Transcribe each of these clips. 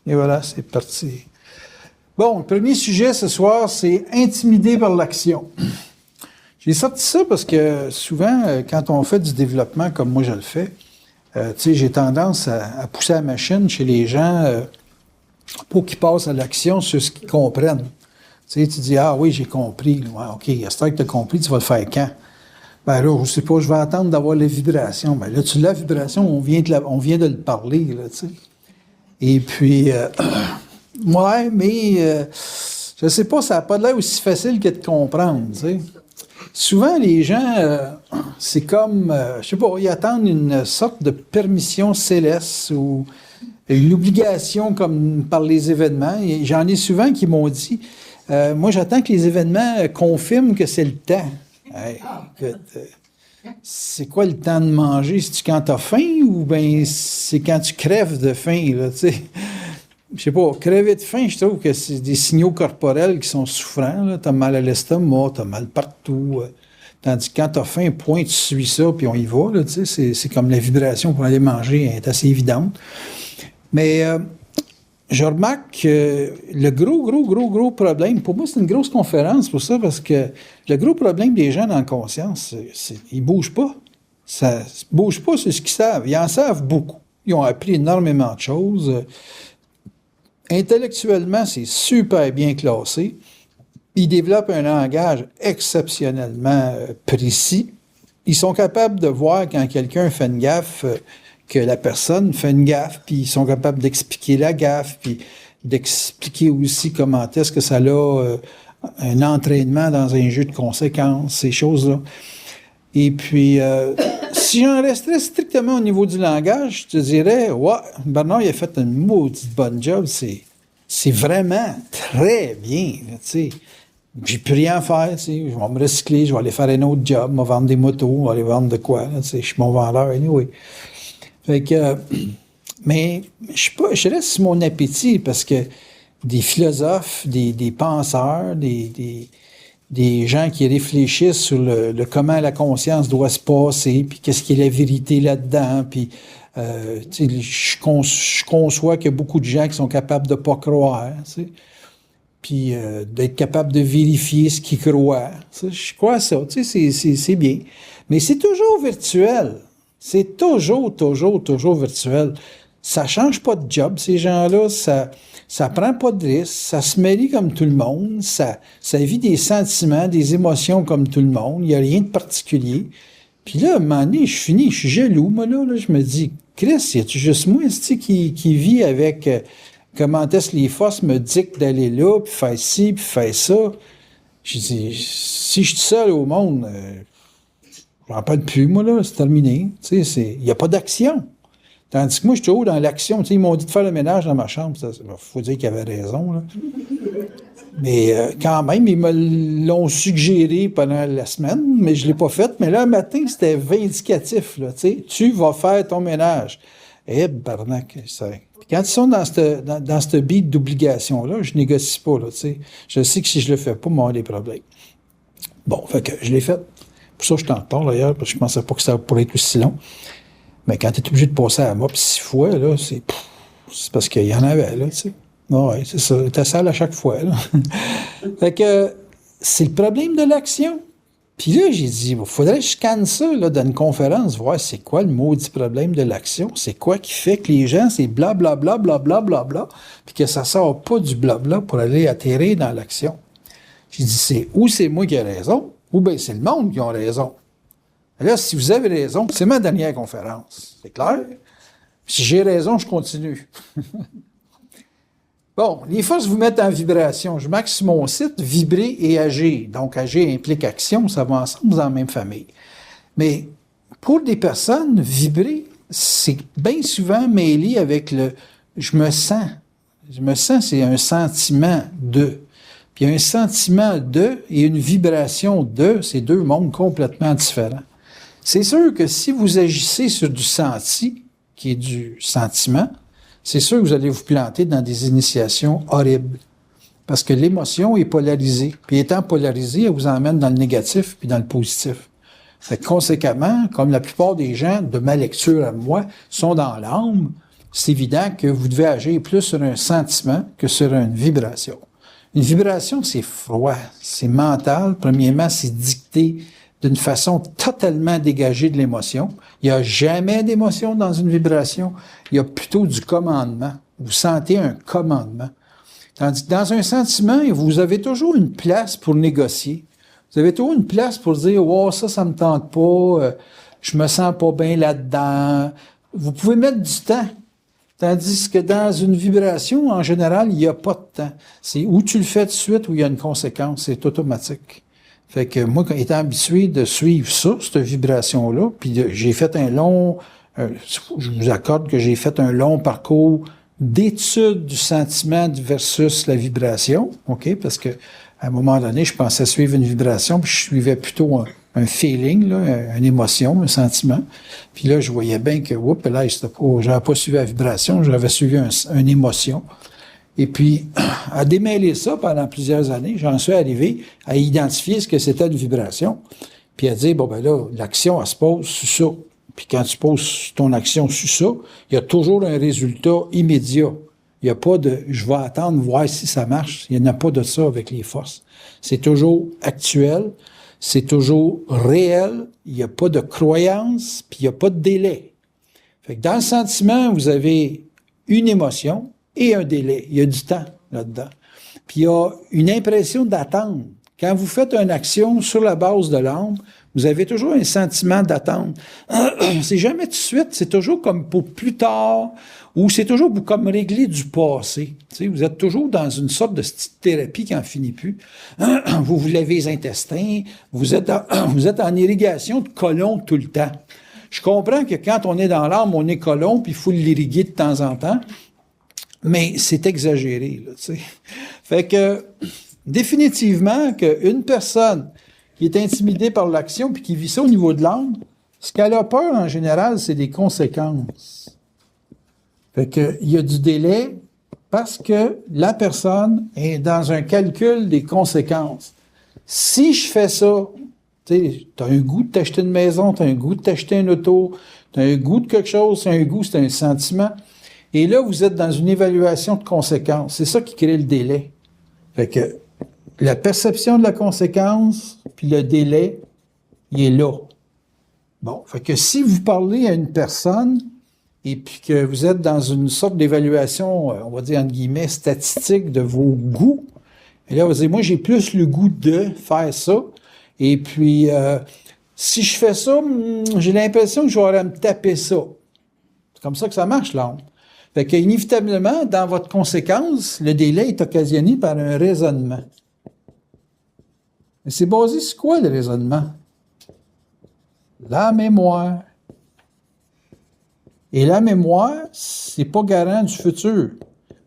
Et voilà, c'est parti. Bon, le premier sujet ce soir, c'est intimider par l'action. J'ai sorti ça parce que souvent, quand on fait du développement comme moi je le fais, tu sais, j'ai tendance à pousser la machine chez les gens pour qu'ils passent à l'action sur ce qu'ils comprennent. Tu sais, tu dis, ah oui, j'ai compris. Ouais, OK, à ce temps que tu as compris, tu vas le faire quand? Ben là, je sais pas, je vais attendre d'avoir les vibrations. Ben là, tu l'as, la vibration, on vient de le parler, là, tu sais. Et puis, ouais, mais je sais pas, ça n'a pas l'air aussi facile que de comprendre, tu sais. Souvent, les gens, c'est comme, je sais pas, ils attendent une sorte de permission céleste ou une obligation comme par les événements. Et j'en ai souvent qui m'ont dit, moi, j'attends que les événements confirment que c'est le temps. Hey, écoute, c'est quoi le temps de manger? C'est-tu quand t'as faim ou bien c'est quand tu crèves de faim, là, tu sais? Je sais pas, crever de faim, je trouve que c'est des signaux corporels qui sont souffrants, là. T'as mal à l'estomac, t'as mal partout. Tandis que quand t'as faim, point, tu suis ça, puis on y va, là, tu sais. C'est comme la vibration pour aller manger est assez évidente. Mais je remarque que le gros problème, pour moi, c'est une grosse conférence pour ça, parce que le gros problème des gens dans la conscience, ils bougent pas. Ça bouge pas, c'est ce qu'ils savent. Ils en savent beaucoup. Ils ont appris énormément de choses. Intellectuellement, c'est super bien classé. Ils développent un langage exceptionnellement précis. Ils sont capables de voir quand quelqu'un fait une gaffe, que la personne fait une gaffe, puis ils sont capables d'expliquer la gaffe, puis d'expliquer aussi comment est-ce que ça a un entraînement dans un jeu de conséquences, ces choses-là. Et puis, si j'en resterais strictement au niveau du langage, je te dirais, ouais, Bernard, il a fait une maudite bonne job, c'est vraiment très bien, tu sais. J'ai plus rien à faire, tu sais. Je vais me recycler, je vais aller faire un autre job, je vais vendre des motos, je vais aller vendre de quoi, tu sais. Je suis mon vendeur, anyway. Fait que, mais je reste sur mon appétit parce que des philosophes, des penseurs, des gens qui réfléchissent sur le comment la conscience doit se passer, puis qu'est-ce qui est la vérité là-dedans, puis je conçois qu'il y a beaucoup de gens qui sont capables de pas croire, tu sais, puis d'être capables de vérifier ce qu'ils croient. Tu sais, je crois à ça, tu sais, c'est bien. Mais c'est toujours virtuel. C'est toujours virtuel. Ça change pas de job, ces gens-là. Ça prend pas de risque. Ça se marie comme tout le monde. Ça vit des sentiments, des émotions comme tout le monde. Il n'y a rien de particulier. Puis là, à un moment donné, je finis, je suis jaloux. Moi, là, je me dis, Chris, y a-tu juste moi, qui vit avec comment est-ce que les forces me dictent d'aller là, puis faire ci, puis faire ça? Je dis, si je suis seul au monde, j'en parle plus, moi, là, c'est terminé. Tu sais, il n'y a pas d'action. Tandis que moi, je suis toujours dans l'action. Tu sais, ils m'ont dit de faire le ménage dans ma chambre. Il faut dire qu'ils avaient raison, là. Mais quand même, ils me l'ont suggéré pendant la semaine, mais je ne l'ai pas fait. Mais là, le matin, c'était vindicatif, là. Tu sais, tu vas faire ton ménage. Eh, barnac, quand ils sont dans cette beat d'obligation-là, je négocie pas, là, tu sais. Je sais que si je le fais pas, moi, j'ai des problèmes. Bon, fait que je l'ai fait. Pour ça, je t'en parle, d'ailleurs, parce que je pensais pas que ça pourrait être aussi long. Mais quand tu es obligé de passer à la mop 6 fois, là, c'est parce qu'il y en avait, là, tu sais. Ouais, c'est ça. T'as sale à chaque fois, là. Fait que c'est le problème de l'action. Puis là, j'ai dit, il faudrait que je scanne ça, là, dans une conférence, voir c'est quoi le maudit problème de l'action. C'est quoi qui fait que les gens, c'est blablabla, blablabla, puis que ça sort pas du blabla pour aller atterrir dans l'action. J'ai dit, c'est moi qui ai raison, ou bien c'est le monde qui a raison. Là, si vous avez raison, c'est ma dernière conférence. C'est clair? Si j'ai raison, je continue. Bon, les forces vous mettent en vibration. Je marque sur mon site vibrer et agir. Donc, agir implique action, ça va ensemble dans la même famille. Mais pour des personnes, vibrer, c'est bien souvent mêlé avec le je me sens. Je me sens, c'est un sentiment de. Puis un sentiment de et une vibration de, c'est deux mondes complètement différents. C'est sûr que si vous agissez sur du senti, qui est du sentiment, c'est sûr que vous allez vous planter dans des initiations horribles. Parce que l'émotion est polarisée. Puis étant polarisée, elle vous emmène dans le négatif puis dans le positif. Fait que conséquemment, comme la plupart des gens de ma lecture à moi sont dans l'âme, c'est évident que vous devez agir plus sur un sentiment que sur une vibration. Une vibration, c'est froid, c'est mental. Premièrement, c'est dicté d'une façon totalement dégagée de l'émotion. Il n'y a jamais d'émotion dans une vibration. Il y a plutôt du commandement. Vous sentez un commandement. Tandis que dans un sentiment, vous avez toujours une place pour négocier. Vous avez toujours une place pour dire « Oh, ça me tente pas, je me sens pas bien là-dedans. » Vous pouvez mettre du temps. Tandis que dans une vibration, en général, il n'y a pas de temps. C'est où tu le fais de suite ou il y a une conséquence. C'est automatique. Fait que moi, étant habitué de suivre ça, cette vibration-là, puis j'ai fait je vous accorde que j'ai fait un long parcours d'étude du sentiment versus la vibration, OK? Parce que à un moment donné, je pensais suivre une vibration, puis je suivais plutôt un feeling, là, une émotion, un sentiment. Puis là, je voyais bien que, là, j'avais pas suivi la vibration, j'avais suivi une émotion. Et puis, à démêler ça pendant plusieurs années, j'en suis arrivé à identifier ce que c'était une vibration, puis à dire, l'action, elle se pose sur ça. Puis quand tu poses ton action sur ça, il y a toujours un résultat immédiat. Il n'y a pas de « je vais attendre, voir si ça marche ». Il n'y en a pas de ça avec les forces. C'est toujours actuel, c'est toujours réel, il n'y a pas de croyance, puis il n'y a pas de délai. Fait que dans le sentiment, vous avez une émotion et un délai. Il y a du temps là-dedans. Puis il y a une impression d'attente. Quand vous faites une action sur la base de l'âme, vous avez toujours un sentiment d'attente. C'est jamais tout de suite, c'est toujours comme pour plus tard, ou c'est toujours pour comme régler du passé. Tu sais, vous êtes toujours dans une sorte de petite thérapie qui n'en finit plus. Vous vous lavez les intestins, vous êtes en irrigation de colon tout le temps. Je comprends que quand on est dans l'âme, on est colon, puis il faut l'irriguer de temps en temps, mais c'est exagéré, là, tu sais. Fait que, définitivement, qu'une personne qui est intimidée par l'action puis qui vit ça au niveau de l'âme, ce qu'elle a peur, en général, c'est des conséquences. Fait que, il y a du délai parce que la personne est dans un calcul des conséquences. Si je fais ça, tu sais, t'as un goût de t'acheter une maison, t'as un goût de t'acheter une auto, t'as un goût de quelque chose, c'est un goût, c'est un sentiment. Et là, vous êtes dans une évaluation de conséquences. C'est ça qui crée le délai. Fait que, la perception de la conséquence, puis le délai, il est là. Bon, fait que si vous parlez à une personne et puis que vous êtes dans une sorte d'évaluation, on va dire entre guillemets, statistique de vos goûts, et là, vous allez dire, moi, j'ai plus le goût de faire ça, et puis si je fais ça, j'ai l'impression que je vais aller me taper ça. C'est comme ça que ça marche, l'âme. Fait que, inévitablement, dans votre conséquence, le délai est occasionné par un raisonnement. Mais c'est basé sur quoi, le raisonnement? La mémoire. Et la mémoire, c'est pas garant du futur.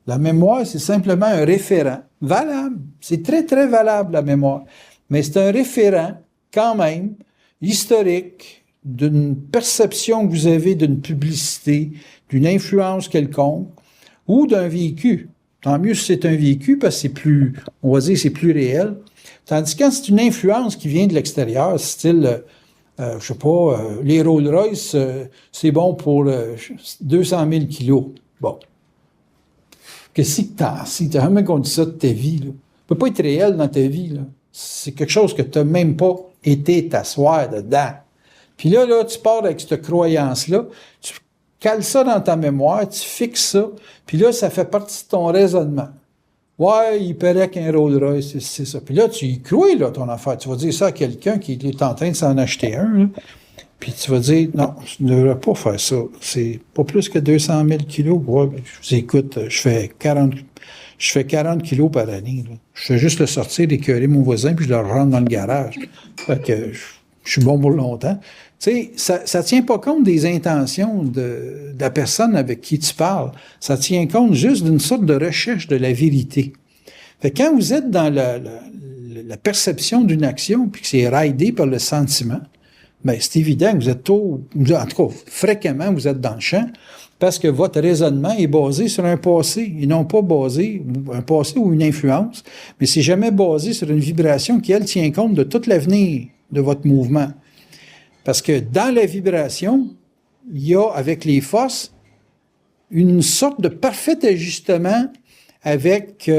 La mémoire, c'est simplement un référent. Valable. C'est très, très valable, la mémoire. Mais c'est un référent, quand même, historique, d'une perception que vous avez d'une publicité, d'une influence quelconque, ou d'un vécu. Tant mieux si c'est un vécu, parce que c'est plus, on va dire, c'est plus réel. Tandis que quand c'est une influence qui vient de l'extérieur, style, je sais pas, les Rolls-Royce, c'est bon pour 200 000 kilos. Bon. Qu'est-ce que t'as? Si t'as jamais qu'on dit ça de ta vie, là. Ça peut pas être réel dans ta vie, là. C'est quelque chose que t'as même pas été t'asseoir dedans. Puis là, tu pars avec cette croyance-là, tu cales ça dans ta mémoire, tu fixes ça, puis là, ça fait partie de ton raisonnement. Ouais, il paraît qu'un Rolls-Royce, c'est ça. Puis là, tu y crois, là, ton affaire. Tu vas dire ça à quelqu'un qui est en train de s'en acheter un, là. Puis tu vas dire, non, tu ne devrais pas faire ça. C'est pas plus que 200 000 kilos. Ouais, je vous écoute, je fais 40 kilos par année, là. Je fais juste le sortir, d'écœurer mon voisin, puis je le rentre dans le garage. Fait que je suis bon pour longtemps. Tu sais, ça tient pas compte des intentions de la personne avec qui tu parles. Ça tient compte juste d'une sorte de recherche de la vérité. Fait que quand vous êtes dans la perception d'une action, puis que c'est raidé par le sentiment, ben c'est évident que vous êtes en tout cas, fréquemment, vous êtes dans le champ, parce que votre raisonnement est basé sur un passé, et non pas basé, un passé ou une influence, mais c'est jamais basé sur une vibration qui, elle, tient compte de tout l'avenir de votre mouvement. Parce que dans la vibration, il y a, avec les forces, une sorte de parfait ajustement avec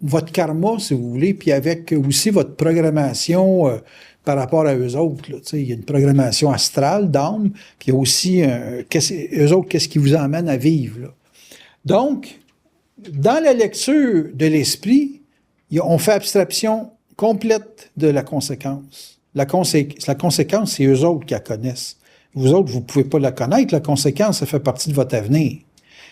votre karma, si vous voulez, puis avec aussi votre programmation par rapport à eux autres. Là. Il y a une programmation astrale, d'âme, puis il y a aussi eux autres, qu'est-ce qui vous emmène à vivre. Là. Donc, dans la lecture de l'esprit, on fait abstraction complète de la conséquence. La conséquence, c'est eux autres qui la connaissent. Vous autres, vous ne pouvez pas la connaître. La conséquence, ça fait partie de votre avenir.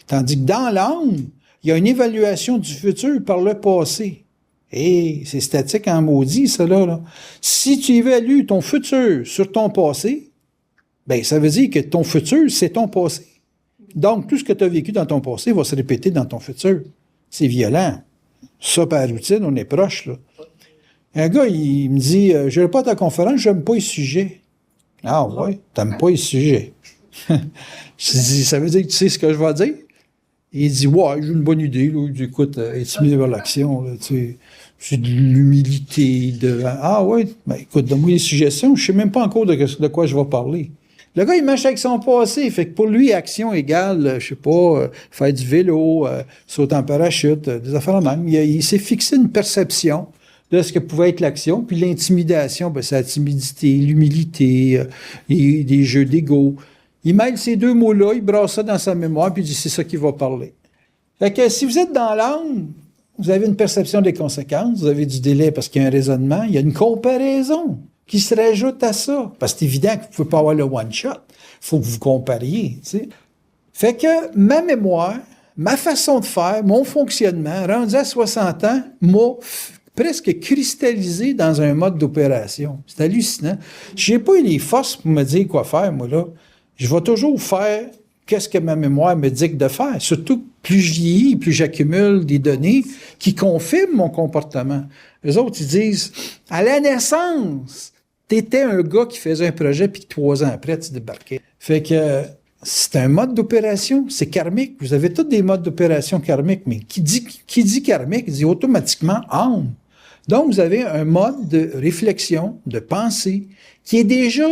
Tandis que dans l'âme, il y a une évaluation du futur par le passé. Et c'est statique en maudit, ça, là. Si tu évalues ton futur sur ton passé, ben ça veut dire que ton futur, c'est ton passé. Donc, tout ce que tu as vécu dans ton passé va se répéter dans ton futur. C'est violent. Ça, par routine, on est proche, là. Un gars, il me dit, je n'irai pas à ta conférence, j'aime pas les sujets. Ah ouais, t'aimes pas les sujets. Je dis, ça veut dire que tu sais ce que je vais dire? Il dit, ouais, j'ai une bonne idée, là. Écoute, es-tu mis vers l'action, là, tu sais, c'est de l'humilité, ah ouais, ben écoute, donne-moi des suggestions, je sais même pas encore de quoi je vais parler. Le gars, il marche avec son passé, fait que pour lui, action égale, je sais pas, faire du vélo, sauter en parachute, des affaires de même. Il s'est fixé une perception de ce que pouvait être l'action, puis l'intimidation, ben, c'est la timidité, l'humilité, des jeux d'ego. Il mêle ces deux mots-là, il brasse ça dans sa mémoire, puis il dit, c'est ça qu'il va parler. Fait que si vous êtes dans l'âme, vous avez une perception des conséquences, vous avez du délai parce qu'il y a un raisonnement, il y a une comparaison qui se rajoute à ça. Parce que c'est évident que vous ne pouvez pas avoir le one-shot. Il faut que vous compariez, tu sais. Fait que ma mémoire, ma façon de faire, mon fonctionnement, rendu à 60 ans, m'a presque cristallisé dans un mode d'opération. C'est hallucinant. Je n'ai pas eu les forces pour me dire quoi faire, moi, là. Je vais toujours faire qu'est-ce que ma mémoire me dit de faire. Surtout, plus je vieillis, plus j'accumule des données qui confirment mon comportement. Les autres, ils disent, à la naissance, t'étais un gars qui faisait un projet, puis 3 ans après, tu débarquais. Fait que c'est un mode d'opération, c'est karmique. Vous avez tous des modes d'opération karmiques, mais qui dit karmique, dit automatiquement âme. Donc, vous avez un mode de réflexion, de pensée, qui est déjà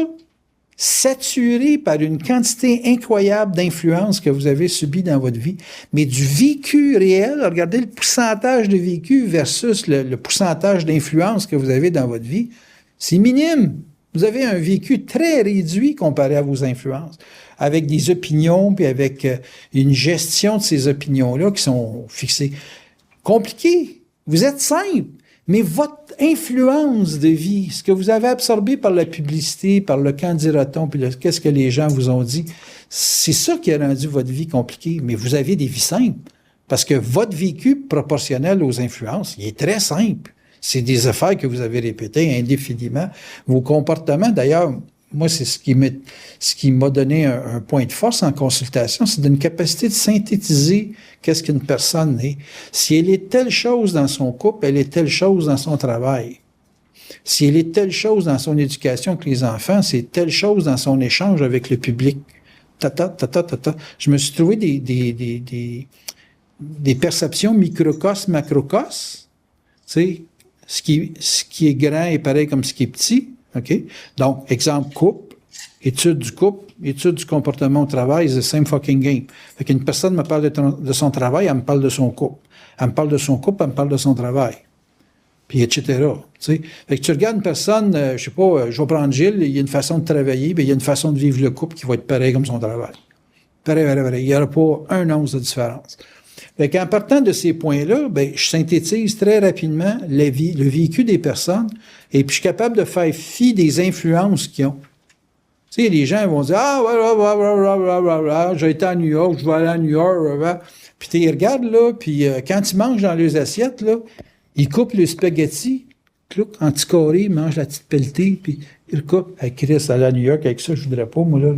saturé par une quantité incroyable d'influences que vous avez subies dans votre vie, mais du vécu réel, regardez le pourcentage de vécu versus le pourcentage d'influence que vous avez dans votre vie, c'est minime. Vous avez un vécu très réduit comparé à vos influences, avec des opinions, puis avec une gestion de ces opinions-là qui sont fixées. Compliqué. Vous êtes simple. Mais votre influence de vie, ce que vous avez absorbé par la publicité, par le quand dira-t-on, puis qu'est-ce que les gens vous ont dit, c'est ça qui a rendu votre vie compliquée. Mais vous avez des vies simples. Parce que votre vécu proportionnel aux influences, il est très simple. C'est des affaires que vous avez répétées indéfiniment. Vos comportements, d'ailleurs, moi, c'est ce qui m'a donné un point de force en consultation, c'est d'une capacité de synthétiser qu'est-ce qu'une personne est. Si elle est telle chose dans son couple, elle est telle chose dans son travail. Si elle est telle chose dans son éducation avec les enfants, c'est telle chose dans son échange avec le public. Je me suis trouvé des perceptions microcosme, macrocosme. Tu sais, ce qui est grand est pareil comme ce qui est petit. OK? Donc, exemple, couple, étude du couple, étude du comportement au travail, c'est the same fucking game. Fait qu'une personne me parle de son travail, elle me parle de son couple. Elle me parle de son couple, elle me parle de son travail. Puis, etc. Tu sais? Fait que tu regardes une personne, je sais pas, je vais prendre Gilles, il y a une façon de travailler, bien, il y a une façon de vivre le couple qui va être pareil comme son travail. Pareil. Il n'y aura pas un once de différence. Fait qu'en partant de ces points-là, ben, je synthétise très rapidement le vécu des personnes et puis je suis capable de faire fi des influences qu'ils ont. Tu sais, les gens vont dire « Ah, j'ai été à New York, je vais aller à New York. » Puis tu les regardes, là, puis quand ils mangent dans leurs assiettes, là, ils coupent le spaghetti, en petits carrés, ils mangent la petite pelletée, puis ils le coupent. Hey, Chris, aller à New York avec ça, je voudrais pas, moi, là.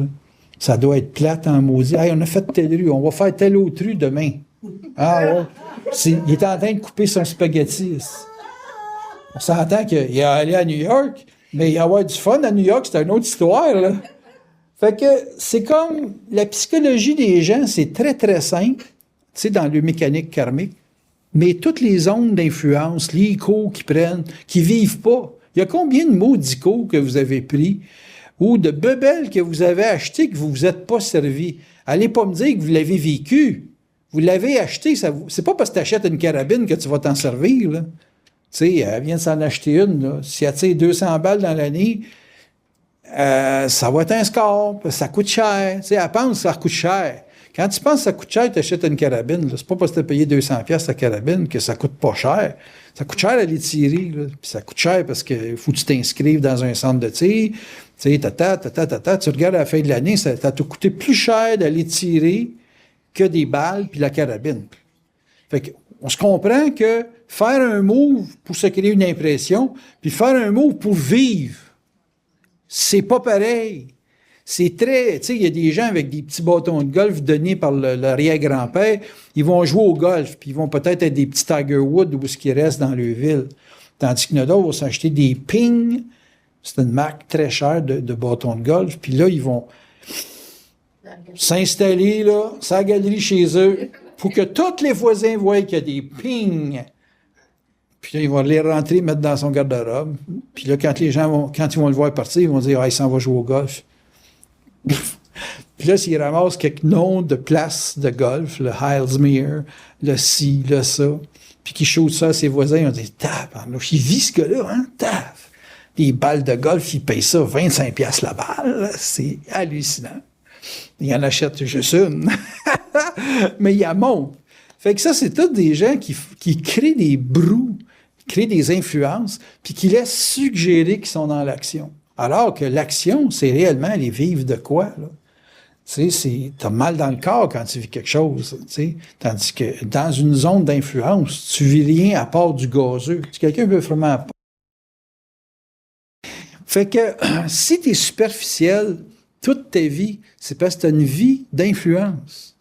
Ça doit être plate en maudit. Hey, on a fait telle rue, on va faire telle autre rue demain. Ah ouais. Il est en train de couper son spaghetti. On s'entend qu'il est allé à New York, mais il y a avoir du fun à New York, c'est une autre histoire, là. Fait que c'est comme la psychologie des gens, c'est très, très simple, tu sais, dans le mécanique karmique, mais toutes les ondes d'influence, les échos qu'ils prennent, qui vivent pas. Il y a combien de mots d'icônes que vous avez pris ou de bebelles que vous avez achetés que vous vous êtes pas servi? Allez pas me dire que vous l'avez vécu. Vous l'avez acheté. C'est pas parce que tu achètes une carabine que tu vas t'en servir, là. Tu sais, elle vient de s'en acheter une, là. Si elle tire 200 balles dans l'année, ça va être un score. Ça coûte cher. Tu sais, elle pense que ça coûte cher. Quand tu penses que ça coûte cher, tu achètes une carabine. C'est pas parce que tu as payé 200$ ta carabine que ça coûte pas cher. Ça coûte cher à les tirer. Là. Puis ça coûte cher parce qu'il faut que tu t'inscrives dans un centre de tir. Tu sais, tu regardes à la fin de l'année, ça t'a coûté plus cher d'aller tirer que des balles puis la carabine. Fait que, on se comprend que faire un move pour se créer une impression, puis faire un move pour vivre, c'est pas pareil. C'est très... Tu sais, il y a des gens avec des petits bâtons de golf donnés par l'arrière-grand-père, ils vont jouer au golf, puis ils vont peut-être être des petits Tiger Woods ou ce qui reste dans leur ville. Tandis que d'autres vont s'acheter des pings, c'est une marque très chère de bâtons de golf, puis là, ils vont s'installer, là, sa galerie chez eux, pour que tous les voisins voient qu'il y a des pings. Puis là, ils vont les rentrer, mettre dans son garde-robe. Puis là, quand ils vont le voir partir, ils vont dire « Ah, il s'en va jouer au golf. » Puis là, s'il ramasse quelques noms de places de golf, le Heilsmere, le ci, le ça, puis qu'il shoot ça à ses voisins, ils vont dire « Tabarnouche, il vit ce gars-là, hein? Taf! » Les balles de golf, ils payent ça 25$ la balle. C'est hallucinant. Il en achète juste une. Mais il y a monte. Fait que ça, c'est tous des gens qui créent des brous, qui créent des influences, puis qui laissent suggérer qu'ils sont dans l'action. Alors que l'action, c'est réellement aller vivre de quoi, là? Tu sais, t'as mal dans le corps quand tu vis quelque chose, tu sais. Tandis que dans une zone d'influence, tu vis rien à part du gazeux. Si quelqu'un veut vraiment... Fait que si t'es superficiel toute ta vie, c'est parce que t'as une vie d'influence.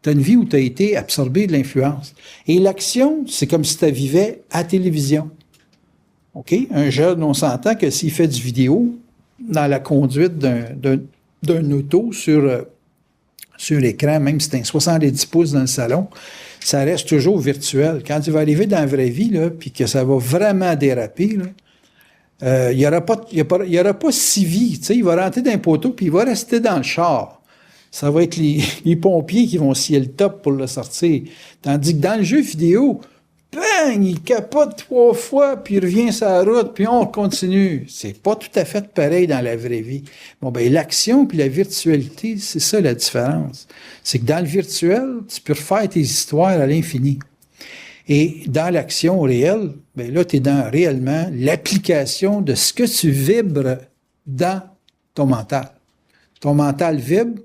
T'as une vie où t'as été absorbé de l'influence. Et l'action, c'est comme si tu vivais à télévision. OK? Un jeune, on s'entend que s'il fait du vidéo dans la conduite d'un auto sur l'écran, même si c'est un 70 pouces dans le salon, ça reste toujours virtuel. Quand il va arriver dans la vraie vie, là, puis que ça va vraiment déraper, il n'y aura pas civi. Il va rentrer dans un poteau, puis il va rester dans le char. Ça va être les pompiers qui vont scier le top pour le sortir. Tandis que dans le jeu vidéo, bang, il capote 3 fois, puis il revient sur la route, puis on continue. C'est pas tout à fait pareil dans la vraie vie. Bon, ben, l'action puis la virtualité, c'est ça la différence. C'est que dans le virtuel, tu peux refaire tes histoires à l'infini. Et dans l'action réelle, ben là, tu es dans réellement l'application de ce que tu vibres dans ton mental. Ton mental vibre,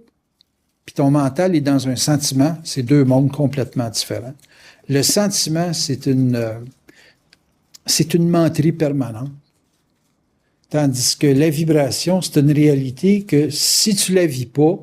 puis ton mental est dans un sentiment. C'est deux mondes complètement différents. Le sentiment, c'est une menterie permanente. Tandis que la vibration, c'est une réalité que si tu la vis pas,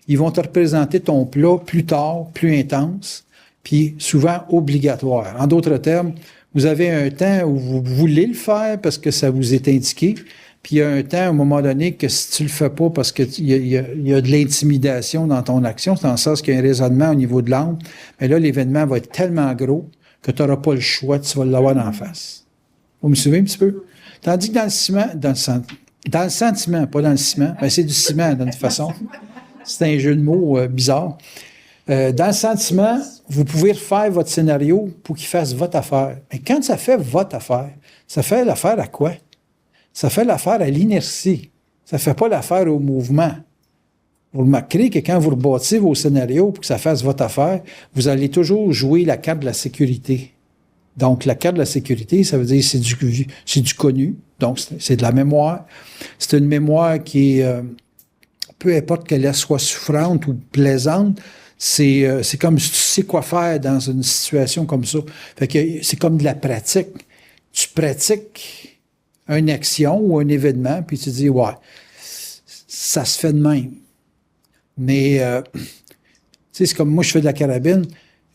ils vont te représenter ton plat plus tard, plus intense, puis souvent obligatoire. En d'autres termes, vous avez un temps où vous voulez le faire parce que ça vous est indiqué, puis il y a un temps, à un moment donné, que si tu le fais pas parce que il y a de l'intimidation dans ton action, c'est dans le sens qu'il y a un raisonnement au niveau de l'âme, mais là, l'événement va être tellement gros que tu n'auras pas le choix, tu vas l'avoir en face. Vous me suivez un petit peu? Tandis que dans le sentiment, pas dans le ciment, ben c'est du ciment, d'une façon. C'est un jeu de mots bizarre. Dans le sentiment, vous pouvez refaire votre scénario pour qu'il fasse votre affaire. Mais quand ça fait votre affaire, ça fait l'affaire à quoi? Ça fait l'affaire à l'inertie. Ça fait pas l'affaire au mouvement. Vous remarquerez que quand vous rebâtissez vos scénarios pour que ça fasse votre affaire, vous allez toujours jouer la carte de la sécurité. Donc, la carte de la sécurité, ça veut dire c'est du connu. Donc, c'est de la mémoire. C'est une mémoire qui est, peu importe qu'elle soit souffrante ou plaisante, c'est comme si tu sais quoi faire dans une situation comme ça. Fait que c'est comme de la pratique. Tu pratiques une action ou un événement, puis tu dis, ouais, ça se fait de même. Mais, tu sais, c'est comme moi, je fais de la carabine.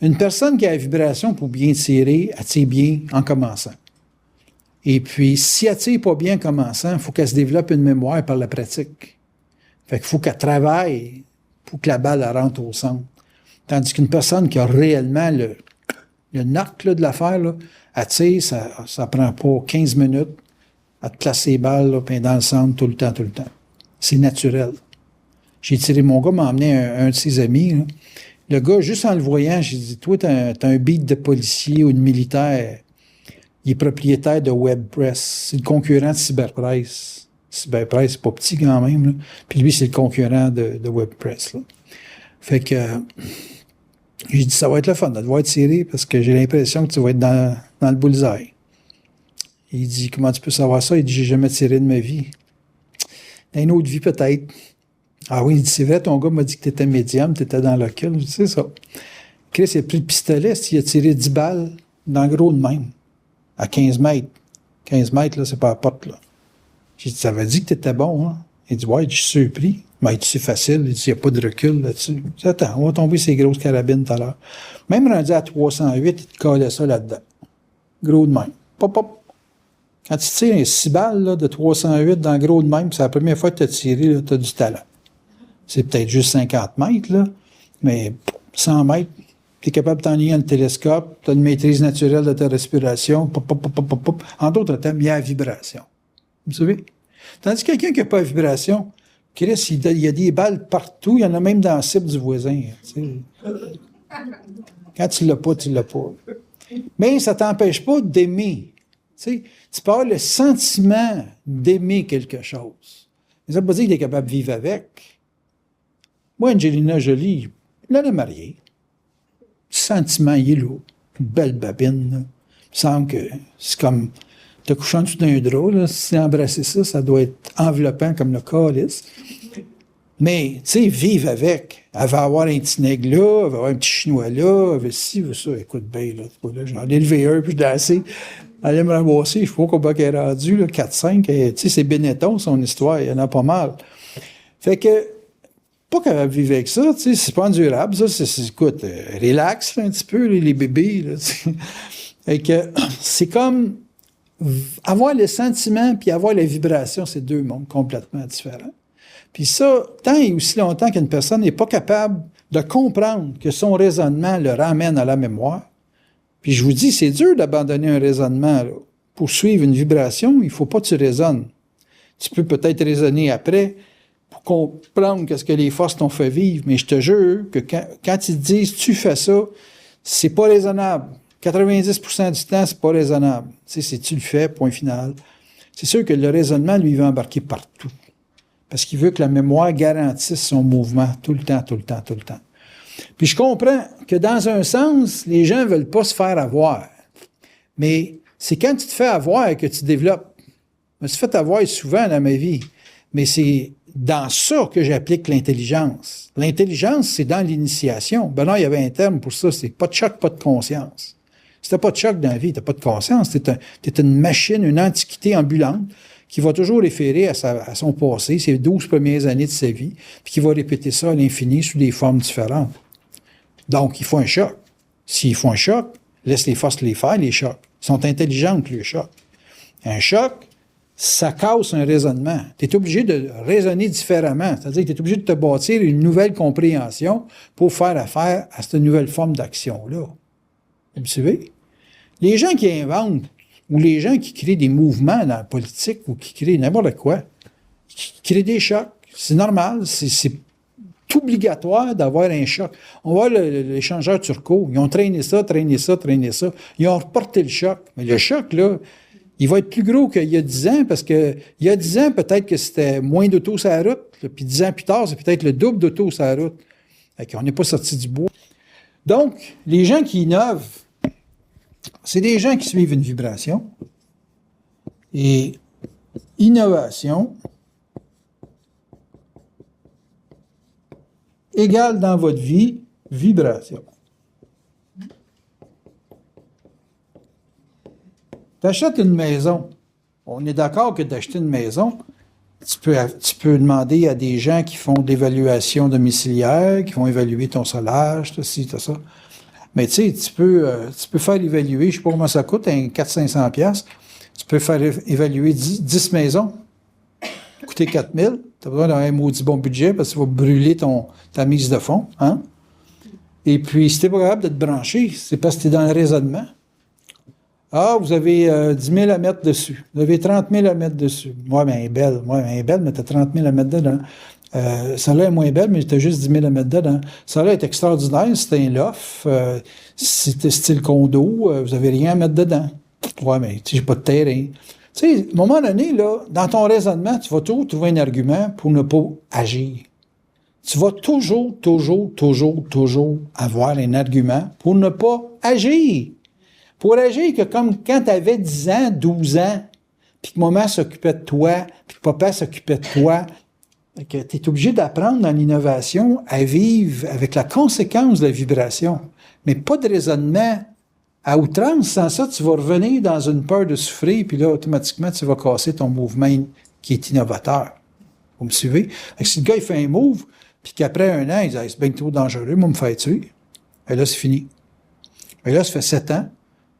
Une personne qui a la vibration pour bien tirer, elle tire bien en commençant. Et puis, si elle tire pas bien en commençant, il faut qu'elle se développe une mémoire par la pratique. Fait qu'il faut qu'elle travaille pour que la balle elle rentre au centre. Tandis qu'une personne qui a réellement le knock là, de l'affaire, là, elle tire, ça prend pas 15 minutes. À te placer les balles là, puis dans le centre tout le temps. C'est naturel. J'ai tiré mon gars, m'a emmené un de ses amis. Là. Le gars, juste en le voyant, j'ai dit, toi, t'as un beat de policier ou de militaire. Il est propriétaire de WebPress. C'est le concurrent de Cyberpress. Cyberpress, c'est pas petit quand même. Là. Puis lui, c'est le concurrent de WebPress. Là. Fait que j'ai dit, ça va être le fun de te voir tirer parce que j'ai l'impression que tu vas être dans le bullseye. Il dit, comment tu peux savoir ça? Il dit, j'ai jamais tiré de ma vie. Dans une autre vie, peut-être. Ah oui, il dit, c'est vrai, ton gars m'a dit que tu étais médium, tu étais dans le cul. Je dis, c'est ça. Chris, il a pris le pistolet, il a tiré 10 balles dans le gros de même, à 15 mètres. 15 mètres, là, c'est pas à la porte, là. J'ai dit, ça veut dire que tu étais bon, hein? Il dit, ouais, je suis surpris. Mais il dit, c'est facile. Il dit, il n'y a pas de recul là-dessus. Je dis, attends, on va tomber ces grosses carabines tout à l'heure. Même rendu à 308, il te collait ça là-dedans. Gros de même. Pop, pop. Quand tu tires un 6 balles là, de 308 dans le gros de même, c'est la première fois que tu as tiré, tu as du talent. C'est peut-être juste 50 mètres, là, mais 100 mètres, tu es capable de t'enligner dans le télescope, tu as une maîtrise naturelle de ta respiration, pop, pop, pop, pop, pop. En d'autres termes, il y a la vibration. Vous savez? Tandis que quelqu'un qui n'a pas de vibration, Chris, il y a des balles partout, il y en a même dans la cible du voisin. Tu sais. Quand tu l'as pas, tu l'as pas. Mais ça ne t'empêche pas d'aimer. Tu sais, tu peux avoir le sentiment d'aimer quelque chose. Mais ça ne veut pas dire que tu es capable de vivre avec. Moi, Angelina Jolie, elle est mariée. Le sentiment, il est là. Une belle babine. Là. Il me semble que c'est comme... T'as couché en dessous d'un drap, là. Si embrasser ça, ça doit être enveloppant comme le calice. Mais, tu sais, vivre avec. Elle va avoir un petit nègre là, elle va avoir un petit chinois là, elle va ci, elle va ça. Écoute bien, là. J'en ai élevé un, puis je l'ai assez. Elle allait me ramasser, je sais pas combien elle est rendue, là, 4-5. Tu sais, c'est Benetton, son histoire, il y en a pas mal. Fait que, pas qu'elle vive avec ça, tu sais, c'est pas endurable, ça. Écoute, relax, là, un petit peu, les bébés, là, tu sais. Fait que, c'est comme... Avoir le sentiment puis avoir la vibration, c'est deux mondes complètement différents. Puis ça, tant et aussi longtemps qu'une personne n'est pas capable de comprendre que son raisonnement le ramène à la mémoire, puis je vous dis, c'est dur d'abandonner un raisonnement. Là. Pour suivre une vibration, il ne faut pas que tu raisonnes. Tu peux peut-être raisonner après pour comprendre qu'est-ce que les forces t'ont fait vivre, mais je te jure que quand ils te disent « tu fais ça », c'est pas raisonnable. 90% du temps, c'est pas raisonnable. Tu sais, c'est tu le fais, point final. C'est sûr que le raisonnement, lui, il va embarquer partout. Parce qu'il veut que la mémoire garantisse son mouvement tout le temps, tout le temps, tout le temps. Puis je comprends que dans un sens, les gens veulent pas se faire avoir. Mais c'est quand tu te fais avoir que tu développes. Je me suis fait avoir souvent dans ma vie. Mais c'est dans ça que j'applique l'intelligence. L'intelligence, c'est dans l'initiation. Ben non, il y avait un terme pour ça, c'est pas de choc, pas de conscience. Si t'as pas de choc dans la vie, t'as pas de conscience, t'es une machine, une antiquité ambulante qui va toujours référer à son passé, ses 12 premières années de sa vie, puis qui va répéter ça à l'infini sous des formes différentes. Donc, il faut un choc. S'il faut un choc, laisse les forces les faire, les chocs. Ils sont intelligentes, les chocs. Un choc, ça casse un raisonnement. Tu es obligé de raisonner différemment. C'est-à-dire que tu es obligé de te bâtir une nouvelle compréhension pour faire affaire à cette nouvelle forme d'action-là. Vous savez? Les gens qui inventent, ou les gens qui créent des mouvements dans la politique, ou qui créent n'importe quoi, qui créent des chocs, c'est normal, c'est obligatoire d'avoir un choc. On voit l'échangeur turco, ils ont traîné ça, traîné ça, traîné ça, ils ont reporté le choc. Mais le choc, là, il va être plus gros qu'il y a 10 ans, parce que il y a 10 ans, peut-être que c'était moins d'autos sur la route, là, puis 10 ans plus tard, c'est peut-être le double d'autos sur la route. Fait qu'on n'est pas sorti du bois. Donc, les gens qui innovent, c'est des gens qui suivent une vibration. Et innovation égale dans votre vie vibration. Tu achètes une maison. On est d'accord que d'acheter une maison, tu peux demander à des gens qui font de l'évaluation domiciliaire, qui vont évaluer ton solage, tout ci, tout ça. Mais tu sais, tu peux faire évaluer, je sais pas comment ça coûte, 400-500 $. Tu peux faire évaluer 10 maisons, coûter 4 000. Tu as besoin d'un maudit bon budget parce que tu vas brûler ta mise de fonds. Hein? Et puis, si tu n'es pas capable de te brancher, c'est parce que tu es dans le raisonnement. Ah, vous avez 10 000 à mettre dessus. Vous avez 30 000 à mettre dessus. Moi, ben, elle est belle. Moi, elle est belle, mais tu as 30 000 à mettre dedans. Celle-là est moins belle, mais t'as juste 10 000 à mettre dedans. Celle-là est extraordinaire, c'est un loft, c'était style condo, vous avez rien à mettre dedans. Ouais, mais j'ai pas de terrain. Tu sais, à un moment donné, là, dans ton raisonnement, tu vas toujours trouver un argument pour ne pas agir. Tu vas toujours avoir un argument pour ne pas agir. Pour agir que comme quand tu avais 10 ans, 12 ans, puis que maman s'occupait de toi, puis que papa s'occupait de toi, tu es obligé d'apprendre dans l'innovation à vivre avec la conséquence de la vibration. Mais pas de raisonnement à outrance. Sans ça, tu vas revenir dans une peur de souffrir, puis là, automatiquement, tu vas casser ton mouvement qui est innovateur. Vous me suivez? Si le gars, il fait un move, puis qu'après un an, il dit « c'est bien trop dangereux, moi, me faire tuer. » Et là, c'est fini. Et là, ça fait 7 ans,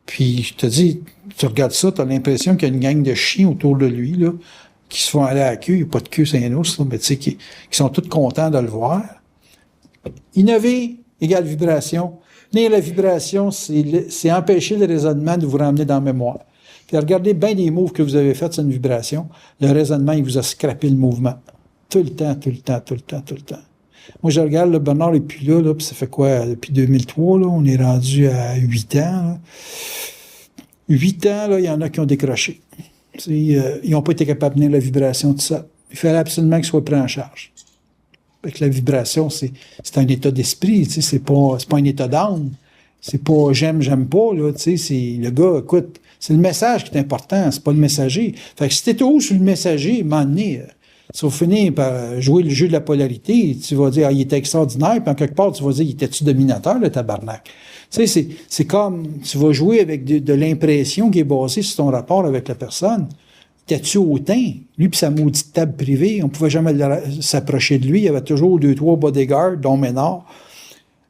puis je te dis, tu regardes ça, tu as l'impression qu'il y a une gang de chiens autour de lui, là, qui se font aller à la queue. Il n'y a pas de queue, c'est un ours, là, mais tu sais, qui sont tous contents de le voir. Innover égale vibration. Tenir la vibration, c'est empêcher le raisonnement de vous ramener dans la mémoire. Puis regardez bien les moves que vous avez faits, c'est une vibration. Le raisonnement, il vous a scrappé le mouvement. Tout le temps. Moi, je regarde, le Bernard n'est plus là, puis ça fait quoi? Depuis 2003, là, on est rendu à 8 ans. Là. 8 ans, là, il y en a qui ont décroché. Ils n'ont pas été capables de tenir la vibration de ça. Il fallait absolument qu'ils soient pris en charge. Fait que la vibration, c'est un état d'esprit, c'est pas un état d'âme. C'est pas j'aime pas, là, c'est le gars, écoute, c'est le message qui est important, c'est pas le messager. Fait que si t'es haut sur le messager, à un moment donné, tu vas finir par jouer le jeu de la polarité, tu vas dire, il était extraordinaire, puis en quelque part, tu vas dire, il était-tu dominateur, le tabarnak? Tu sais, c'est comme, tu vas jouer avec de l'impression qui est basée sur ton rapport avec la personne. T'es-tu hautain? Lui pis sa maudite table privée, on pouvait jamais s'approcher de lui, il y avait toujours 2-3 bodyguards, dont Ménard.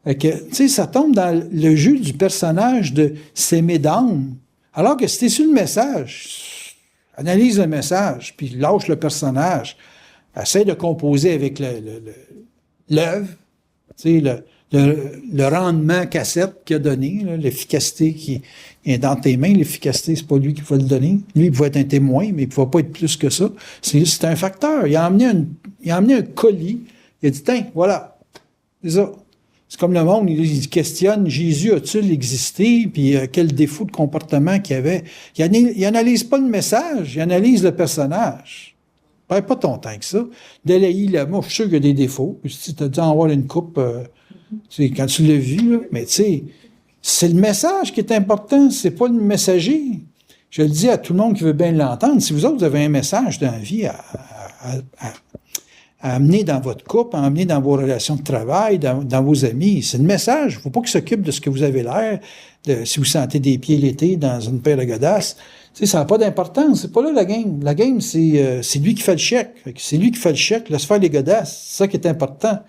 Tu sais, ça tombe dans le jeu du personnage de s'aimer d'âme. Alors que si t'es sur le message, analyse le message, puis lâche le personnage, essaie de composer avec l'œuvre, tu sais, le rendement cassette qu'il a donné, là, l'efficacité qui est dans tes mains, l'efficacité, c'est pas lui qui va le donner. Lui, il pouvait être un témoin, mais il ne pouvait pas être plus que ça. C'est un facteur. Il a amené un colis, il a dit, tiens, voilà, c'est ça. C'est comme le monde, il questionne, Jésus a-t-il existé, puis quel défaut de comportement qu'il y avait. Il analyse pas le message, il analyse le personnage. Perds pas ton temps que ça. Delahaye, là, moi, je suis sûr qu'il y a des défauts. Si tu as dû en avoir une coupe, quand tu l'as vu, là, mais tu sais, c'est le message qui est important, c'est pas le messager. Je le dis à tout le monde qui veut bien l'entendre. Si vous autres, vous avez un message dans la vie à amener dans votre couple, à amener dans vos relations de travail, dans vos amis, c'est le message. Il ne faut pas qu'ils s'occupent de ce que vous avez l'air, si vous sentez des pieds l'été dans une paire de godasses. Tu sais, ça n'a pas d'importance. C'est pas là la game. La game, c'est lui qui fait le chèque. C'est lui qui fait le chèque. Laisse faire les godasses. C'est ça qui est important.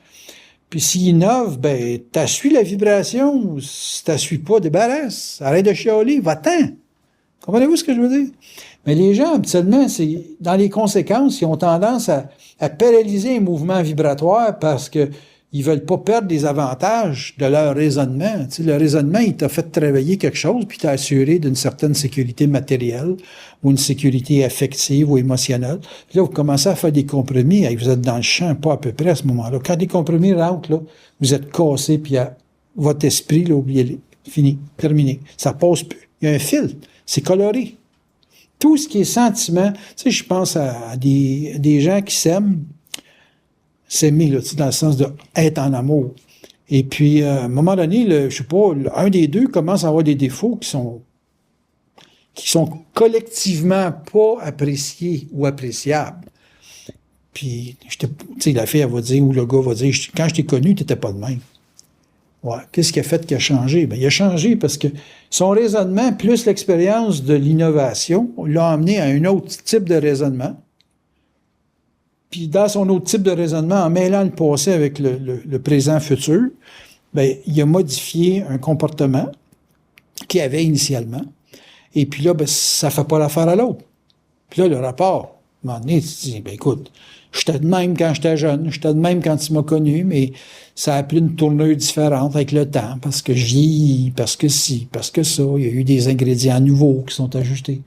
Puis s'il innove, ben, t'assuis la vibration. Si t'assuis pas, débarrasse. Arrête de chialer. Va-t'en. Comprenez-vous ce que je veux dire? Mais les gens, habituellement, c'est dans les conséquences, ils ont tendance à paralyser un mouvement vibratoire parce que ils veulent pas perdre des avantages de leur raisonnement. Tu sais, le raisonnement, il t'a fait travailler quelque chose, puis t'a assuré d'une certaine sécurité matérielle ou une sécurité affective ou émotionnelle. Puis là, vous commencez à faire des compromis, et vous êtes dans le champ, pas à peu près à ce moment-là. Quand des compromis rentrent, là, vous êtes cassé, puis votre esprit, là, oubliez-les. Fini, terminé. Ça passe plus. Il y a un filtre. C'est coloré. Tout ce qui est sentiment, tu sais, je pense à des gens qui s'aiment, s'aimer, là, dans le sens de être en amour. Et puis, à un moment donné, je sais pas, un des deux commence à avoir des défauts qui sont collectivement pas appréciés ou appréciables. Puis, tu sais, la fille, elle va dire, ou le gars va dire, quand je t'ai connu, t'étais pas de même. Ouais. Qu'est-ce qui a fait qu'il a changé? Ben, il a changé parce que son raisonnement, plus l'expérience de l'innovation, l'a amené à un autre type de raisonnement. Puis dans son autre type de raisonnement, en mêlant le passé avec le présent futur, ben, il a modifié un comportement qu'il avait initialement. Et puis là, ben, ça fait pas l'affaire à l'autre. Puis là, le rapport, à un moment donné, tu te dis, ben écoute, j'étais de même quand j'étais jeune, j'étais de même quand tu m'as connu, mais ça a pris une tournure différente avec le temps, parce que je vieillis, parce que ci, parce que ça, il y a eu des ingrédients nouveaux qui sont ajustés.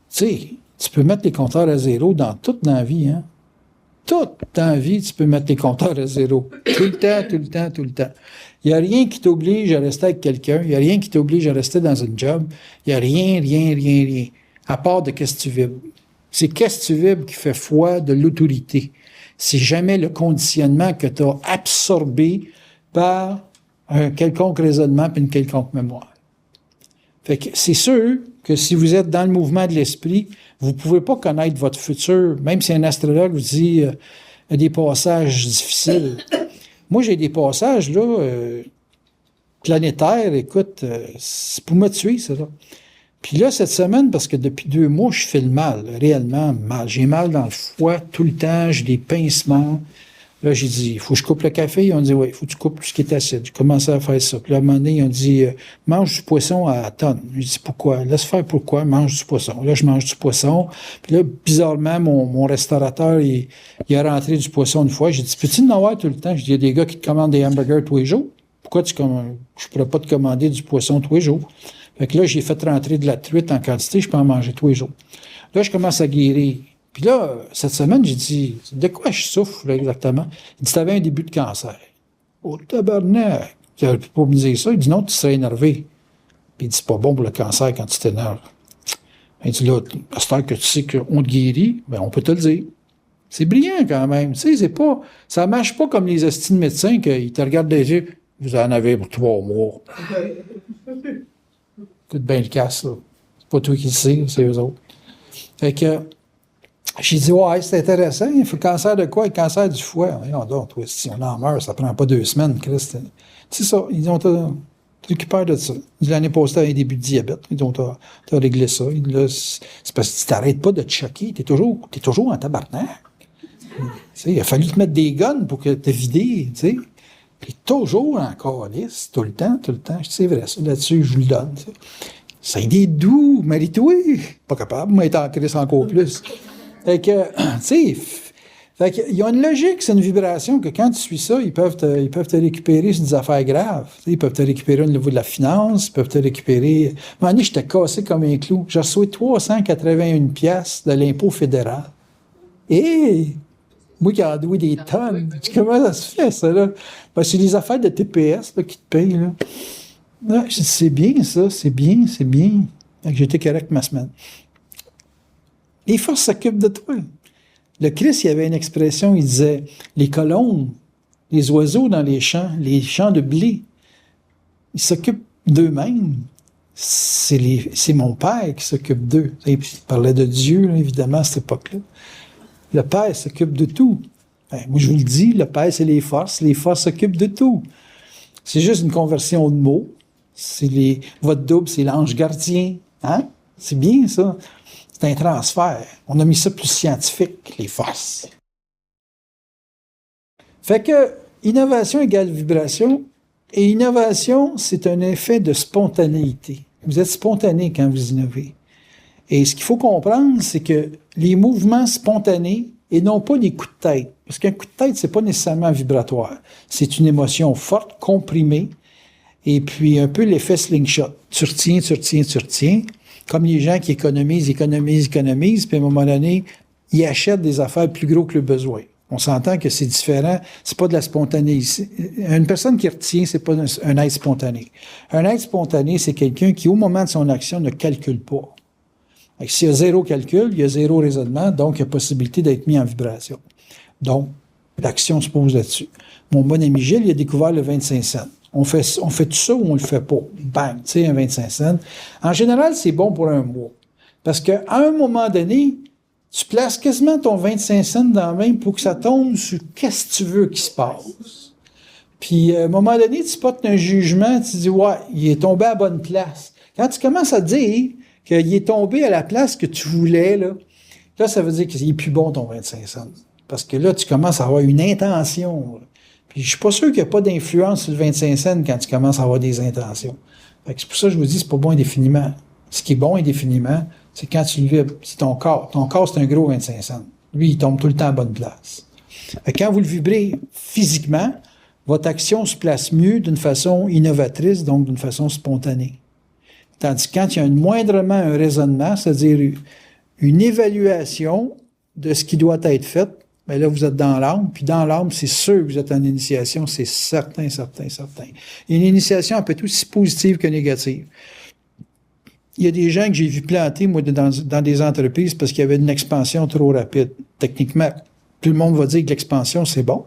Tu sais, tu peux mettre les compteurs à zéro dans toute la vie, hein. toute ta vie, tu peux mettre tes compteurs à zéro. Tout le temps, tout le temps, tout le temps. Il n'y a rien qui t'oblige à rester avec quelqu'un. Il n'y a rien qui t'oblige à rester dans un job. Il n'y a rien, à part de qu'est-ce que tu vibres. C'est qu'est-ce que tu vibres qui fait foi de l'autorité. C'est jamais le conditionnement que tu as absorbé par un quelconque raisonnement et une quelconque mémoire. Fait que c'est sûr que si vous êtes dans le mouvement de l'esprit, vous ne pouvez pas connaître votre futur, même si un astrologue vous dit il y a des passages difficiles. Moi, j'ai des passages là planétaires, écoute, c'est pour me tuer, ça. Là. Puis là, cette semaine, parce que depuis 2 mois, je fais le mal, réellement mal. J'ai mal dans le foie tout le temps, j'ai des pincements. Là, j'ai dit, il faut que je coupe le café. Ils ont dit, oui, il faut que tu coupes tout ce qui est acide. J'ai commencé à faire ça. Puis là, à un moment donné, ils ont dit, mange du poisson à tonnes. J'ai dit, pourquoi? Laisse faire pourquoi? Mange du poisson. Là, je mange du poisson. Puis là, bizarrement, mon restaurateur, il a rentré du poisson une fois. J'ai dit, peux-tu en avoir tout le temps? J'ai dit, il y a des gars qui te commandent des hamburgers tous les jours. Pourquoi je pourrais pas te commander du poisson tous les jours? Fait que là, j'ai fait rentrer de la truite en quantité, je peux en manger tous les jours. Là, je commence à guérir. Puis là, cette semaine, j'ai dit, de quoi je souffre, là, exactement? Il dit, t'avais un début de cancer. Oh, tabarnak! Tu n'aurais pas me dire ça. Il dit, non, tu serais énervé. Puis il dit, c'est pas bon pour le cancer quand tu t'énerves. Il dit, là, à ce temps que tu sais qu'on te guérit, ben, on peut te le dire. C'est brillant, quand même. Tu sais, c'est pas, ça marche pas comme les estimes médecins qu'ils te regardent les yeux. Vous en avez pour 3 mois. Écoute bien le casse, là. C'est pas toi qui le sais, c'est eux autres. Fait que, j'ai dit, ouais, c'est intéressant. Il faut le cancer de quoi? Le cancer du foie. Voyons donc, toi, si on en meurt, ça prend pas 2 semaines, Christ. C'est ça. Ils ont récupéré de ça. L'année passée, t'as un début de diabète. Ils ont t'as réglé ça. Là, c'est parce que tu t'arrêtes pas de te choquer. T'es toujours en tabarnak. Il a fallu te mettre des guns pour que t'aies vidé, tu sais. Puis toujours en calice, tout le temps. C'est vrai, ça, là-dessus, je vous le donne. T'sais. Ça a été doux, marie-toi. Pas capable, moi, être en crise encore plus. Fait que, tu sais, il y a une logique, c'est une vibration que quand tu suis ça, ils peuvent te récupérer sur des affaires graves. T'sais, ils peuvent te récupérer au niveau de la finance, ils peuvent te récupérer. À un moment donné, j'étais cassé comme un clou. J'ai reçu 381 piastres de l'impôt fédéral. Et moi qui ai doué des tonnes, comment ça se fait, ça, là? Ben, c'est des affaires de TPS là, qui te payent, là. Là je dis, c'est bien, ça, c'est bien. Fait que j'étais correct ma semaine. Les forces s'occupent de toi. Le Christ, il y avait une expression, il disait, les colombes, les oiseaux dans les champs de blé, ils s'occupent d'eux-mêmes. C'est mon Père qui s'occupe d'eux. Il parlait de Dieu, là, évidemment, à cette époque-là. Le Père s'occupe de tout. Ben, moi, je vous le dis, le Père, c'est les forces s'occupent de tout. C'est juste une conversion de mots. Votre double, c'est l'ange gardien. Hein? C'est bien, ça. C'est un transfert. On a mis ça plus scientifique, les forces. Fait que, innovation égale vibration, et innovation, c'est un effet de spontanéité. Vous êtes spontané quand vous innovez. Et ce qu'il faut comprendre, c'est que les mouvements spontanés, et non pas des coups de tête, parce qu'un coup de tête, c'est pas nécessairement vibratoire. C'est une émotion forte, comprimée, et puis un peu l'effet slingshot. Tu retiens, comme les gens qui économisent, puis à un moment donné, ils achètent des affaires plus gros que le besoin. On s'entend que c'est différent, c'est pas de la spontanéité. Une personne qui retient, c'est pas un être spontané. Un être spontané, c'est quelqu'un qui, au moment de son action, ne calcule pas. S'il y a 0 calcul, il y a 0 raisonnement, donc il y a possibilité d'être mis en vibration. Donc, l'action se pose là-dessus. Mon bon ami Gilles, il a découvert le 25 cents. On fait tout ça ou on le fait pas? Bang, tu sais, un 25 cents. En général, c'est bon pour un mois. Parce qu'à un moment donné, tu places quasiment ton 25 cents dans la main pour que ça tombe sur qu'est-ce que tu veux qu'il se passe. Puis, à un moment donné, tu portes un jugement, tu dis, ouais, il est tombé à la bonne place. Quand tu commences à dire qu'il est tombé à la place que tu voulais, là, ça veut dire qu'il est plus bon ton 25 cents. Parce que là, tu commences à avoir une intention. Là. Puis je suis pas sûr qu'il n'y a pas d'influence sur le 25 cents quand tu commences à avoir des intentions. Fait que c'est pour ça que je vous dis, c'est pas bon indéfiniment. Ce qui est bon indéfiniment, c'est quand tu le vibres. C'est ton corps. Ton corps, c'est un gros 25 cents. Lui, il tombe tout le temps à bonne place. Fait que quand vous le vibrez physiquement, votre action se place mieux d'une façon innovatrice, donc d'une façon spontanée. Tandis que quand il y a moindrement un raisonnement, c'est-à-dire une évaluation de ce qui doit être fait, bien là, vous êtes dans l'âme, puis dans l'âme, c'est sûr que vous êtes en initiation, c'est certain. Et une initiation, elle peut être aussi positive que négative. Il y a des gens que j'ai vu planter, moi, dans des entreprises parce qu'il y avait une expansion trop rapide. Techniquement, tout le monde va dire que l'expansion, c'est bon,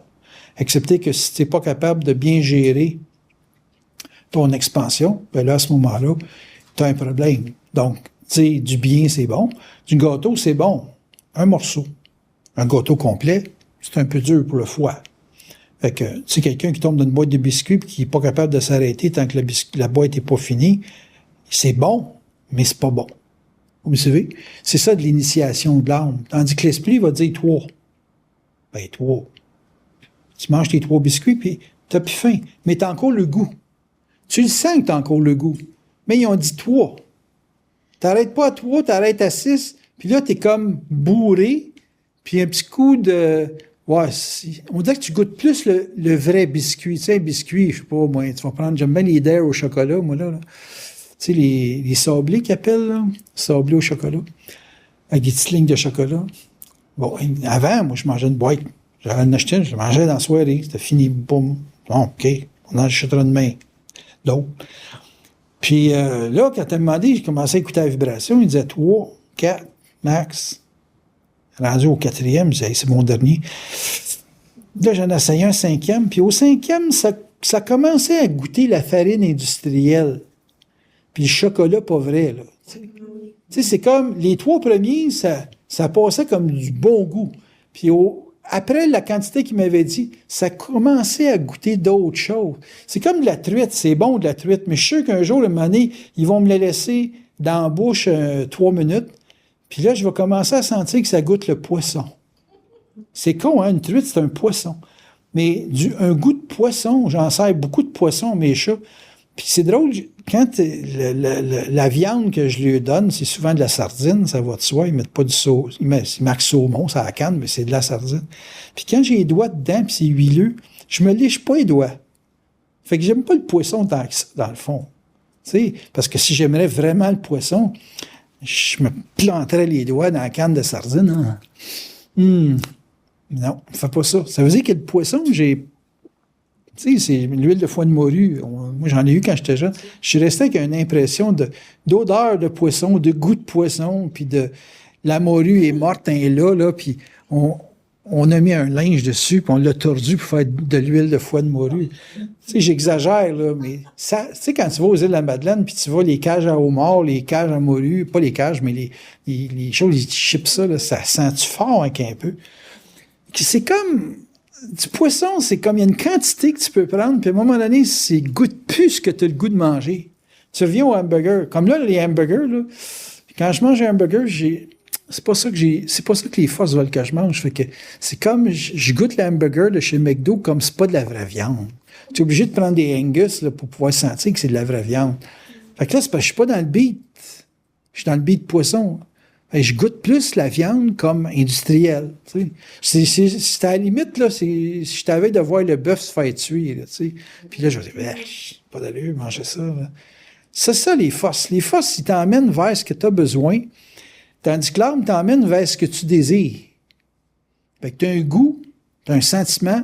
excepté que si tu n'es pas capable de bien gérer ton expansion, bien là, à ce moment-là, tu as un problème. Donc, tu sais, du bien, c'est bon. Du gâteau, c'est bon. Un morceau. Un gâteau complet, c'est un peu dur pour le foie. Fait que, tu sais, quelqu'un qui tombe dans une boîte de biscuits et qui n'est pas capable de s'arrêter tant que la boîte n'est pas finie, c'est bon, mais c'est pas bon. Vous savez? C'est ça de l'initiation de l'âme. Tandis que l'esprit va dire 3. Ben, 3. Tu manges tes 3 biscuits, puis t'as plus faim. Mais t'as encore le goût. Tu le sens que t'as encore le goût. Mais ils ont dit 3. T'arrêtes pas à 3, t'arrêtes à 6, puis là, t'es comme bourré, puis un petit coup de... Ouais, on dirait que tu goûtes plus le vrai biscuit. Tu sais, un biscuit, je sais pas, moi, tu vas prendre... J'aime bien les Dare au chocolat, moi, là. Tu sais, les sablés qu'ils appellent, là. Sablés au chocolat. Avec des petites lignes de chocolat. Bon, avant, moi, je mangeais une boîte. J'avais en acheté une, je mangeais dans la soirée. C'était fini, boum. Bon, OK, on en achètera demain. D'autres. Puis là, quand elle m'a demandé, j'ai commencé à écouter la vibration. Il disait 3, 4, max. Rendu au 4e, je disais, hey, c'est mon dernier. Là, j'en essayé un 5e. Puis au 5e, ça commençait à goûter la farine industrielle. Puis le chocolat pas vrai, là. Tu sais, c'est comme, les 3 premiers, ça passait comme du bon goût. Puis après la quantité qu'il m'avait dit, ça commençait à goûter d'autres choses. C'est comme de la truite, c'est bon de la truite, mais je suis sûr qu'un jour, à un moment donné, ils vont me la laisser dans la bouche 3 minutes, puis là, je vais commencer à sentir que ça goûte le poisson. C'est con, hein, une truite, c'est un poisson. Mais un goût de poisson, j'en sers beaucoup de poisson, mes chats. Puis c'est drôle, quand la viande que je lui donne, c'est souvent de la sardine, ça va de soi, ils mettent pas du sauce, ils marquent saumon, ça à la canne, mais c'est de la sardine. Puis quand j'ai les doigts dedans, puis c'est huileux, je me lèche pas les doigts. Fait que j'aime pas le poisson dans le fond. Tu sais, parce que si j'aimerais vraiment le poisson, je me planterais les doigts dans la canne de sardine. Hein. Non, fais pas ça. Ça veut dire que le poisson, tu sais, c'est l'huile de foie de morue. Moi, j'en ai eu quand j'étais jeune. Je suis resté avec une impression d'odeur de poisson, de goût de poisson, puis la morue est morte, elle est là, puis on a mis un linge dessus, puis on l'a tordu pour faire de l'huile de foie de morue. Tu sais, j'exagère, là, mais ça, tu sais, quand tu vas aux îles de la Madeleine, puis tu vois les cages à homards, les cages à morue, pas les cages, mais les choses, ils chipent ça, là, ça sent-tu fort avec un peu? C'est comme... Du poisson, c'est comme il y a une quantité que tu peux prendre, puis à un moment donné, c'est goûte plus ce que tu as le goût de manger. Tu reviens au hamburger. Comme là, les hamburgers, là, quand je mange un hamburger, c'est pas ça que les forces veulent que je mange. Fait que c'est comme je goûte le hamburger de chez McDo comme c'est pas de la vraie viande. Tu es obligé de prendre des Angus là, pour pouvoir sentir que c'est de la vraie viande. Fait que là, c'est parce que je suis pas dans le beat. Je suis dans le beat poisson. Je goûte plus la viande comme industrielle. Tu sais. C'est à la limite, là, si je t'avais de voir le bœuf se faire tuer. Là, tu sais. Puis là, je vais dire, pas d'allure, manger ça. Là. C'est ça, les forces. Les forces, ils t'emmènent vers ce que tu as besoin, tandis que l'âme t'emmène vers ce que tu désires. Fait que tu as un goût, tu as un sentiment,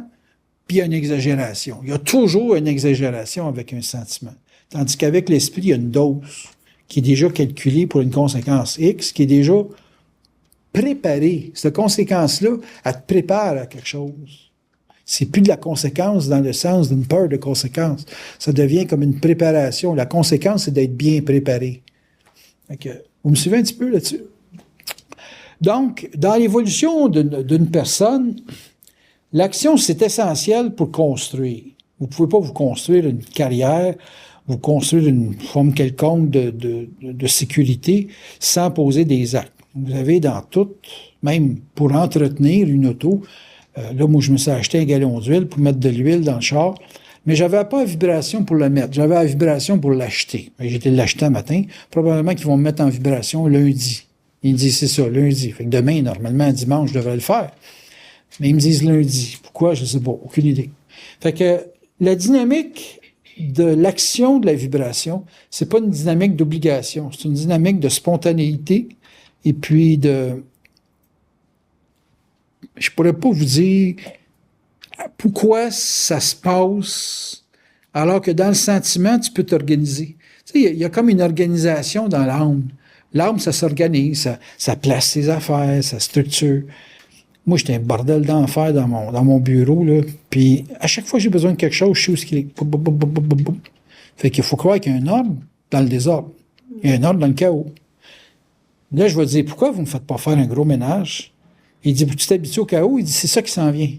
puis il y a une exagération. Il y a toujours une exagération avec un sentiment. Tandis qu'avec l'esprit, il y a une dose qui est déjà calculée pour une conséquence X, qui est déjà préparée. Cette conséquence-là, elle te prépare à quelque chose. C'est plus de la conséquence dans le sens d'une peur de conséquence. Ça devient comme une préparation. La conséquence, c'est d'être bien préparé. Okay. Vous me suivez un petit peu là-dessus? Donc, dans l'évolution d'une personne, l'action, c'est essentiel pour construire. Vous ne pouvez pas vous construire une carrière, vous construire une forme quelconque de sécurité sans poser des actes. Vous avez dans tout, même pour entretenir une auto, là, moi, je me suis acheté un gallon d'huile pour mettre de l'huile dans le char, mais j'avais pas la vibration pour le mettre, j'avais la vibration pour l'acheter. J'ai été l'acheter un matin, probablement qu'ils vont me mettre en vibration lundi. Ils me disent, c'est ça, lundi. Fait que demain, normalement, dimanche, je devrais le faire. Mais ils me disent lundi. Pourquoi? Je sais pas, aucune idée. Fait que la dynamique de l'action de la vibration, c'est pas une dynamique d'obligation, c'est une dynamique de spontanéité et puis je pourrais pas vous dire pourquoi ça se passe alors que dans le sentiment, tu peux t'organiser. Tu sais, il y a comme une organisation dans l'âme. L'âme, ça s'organise, ça place ses affaires, ça structure. Moi, j'étais un bordel d'enfer dans mon bureau, là. Puis, à chaque fois que j'ai besoin de quelque chose, je sais où il est. Boum, boum, boum, boum, boum, boum. Fait qu'il faut croire qu'il y a un ordre dans le désordre. Il y a un ordre dans le chaos. Là, je vais dire, pourquoi vous ne me faites pas faire un gros ménage? Il dit, tu t'habitues au chaos? Il dit, c'est ça qui s'en vient.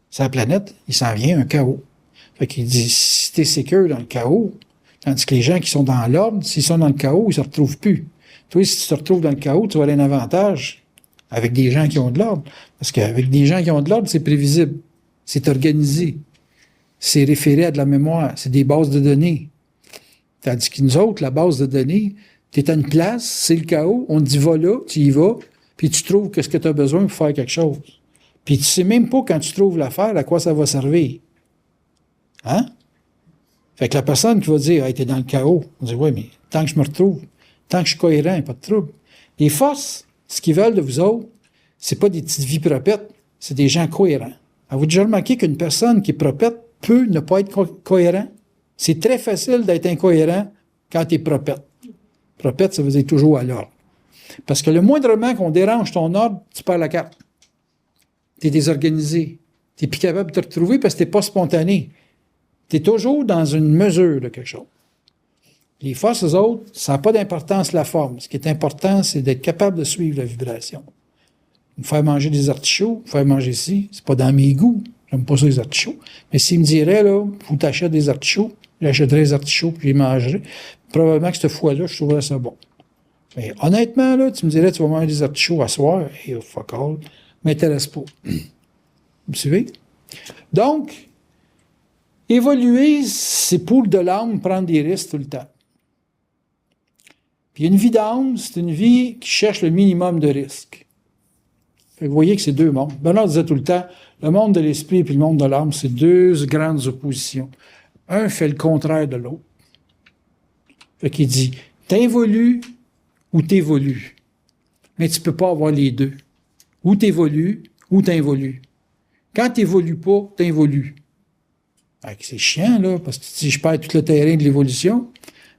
C'est la planète, il s'en vient un chaos. Fait qu'il dit, si t'es sécure dans le chaos, tandis que les gens qui sont dans l'ordre, s'ils sont dans le chaos, ils se retrouvent plus. Toi, si tu te retrouves dans le chaos, tu vas avoir un avantage avec des gens qui ont de l'ordre. Parce qu'avec des gens qui ont de l'ordre, c'est prévisible. C'est organisé. C'est référé à de la mémoire. C'est des bases de données. Tandis que nous autres, la base de données, tu es à une place, c'est le chaos, on te dit va là, tu y vas, puis tu trouves ce que tu as besoin pour faire quelque chose. Puis tu sais même pas quand tu trouves l'affaire à quoi ça va servir. Hein? Fait que la personne qui va dire hey, t'es dans le chaos, on dit oui, mais tant que je me retrouve, tant que je suis cohérent, il n'y a pas de trouble. Les forces, ce qu'ils veulent de vous autres, c'est pas des petites vies propettes, c'est des gens cohérents. Avez-vous déjà remarqué qu'une personne qui est propette peut ne pas être cohérent? C'est très facile d'être incohérent quand tu es propette. Propette, ça veut dire toujours à l'ordre. Parce que le moindrement qu'on dérange ton ordre, tu perds la carte. Tu es désorganisé. Tu n'es plus capable de te retrouver parce que tu n'es pas spontané. Tu es toujours dans une mesure de quelque chose. Les forces, eux autres, ça n'a pas d'importance la forme. Ce qui est important, c'est d'être capable de suivre la vibration. Me faire manger des artichauts, me faire manger ci, c'est pas dans mes goûts. J'aime pas ça, les artichauts. Mais s'il me dirait, là, faut que tu achètes des artichauts, j'achèterais des artichauts puis je les mangerais. Probablement que cette fois-là, je trouverais ça bon. Mais honnêtement, là, tu me dirais, tu vas manger des artichauts à soir, et fuck all, m'intéresse pas. Vous suivez? Donc, évoluer, c'est pour de l'âme prendre des risques tout le temps. Puis une vie d'âme, c'est une vie qui cherche le minimum de risques. Fait que vous voyez que c'est deux mondes. Bernard disait tout le temps, le monde de l'esprit et le monde de l'âme, c'est deux grandes oppositions. Un fait le contraire de l'autre. Fait qu'il dit, t'involues ou t'évolues. Mais tu peux pas avoir les deux. Ou t'évolues ou t'involues. Quand t'évolues pas, t'involues. C'est chiant, là, parce que si je perds tout le terrain de l'évolution,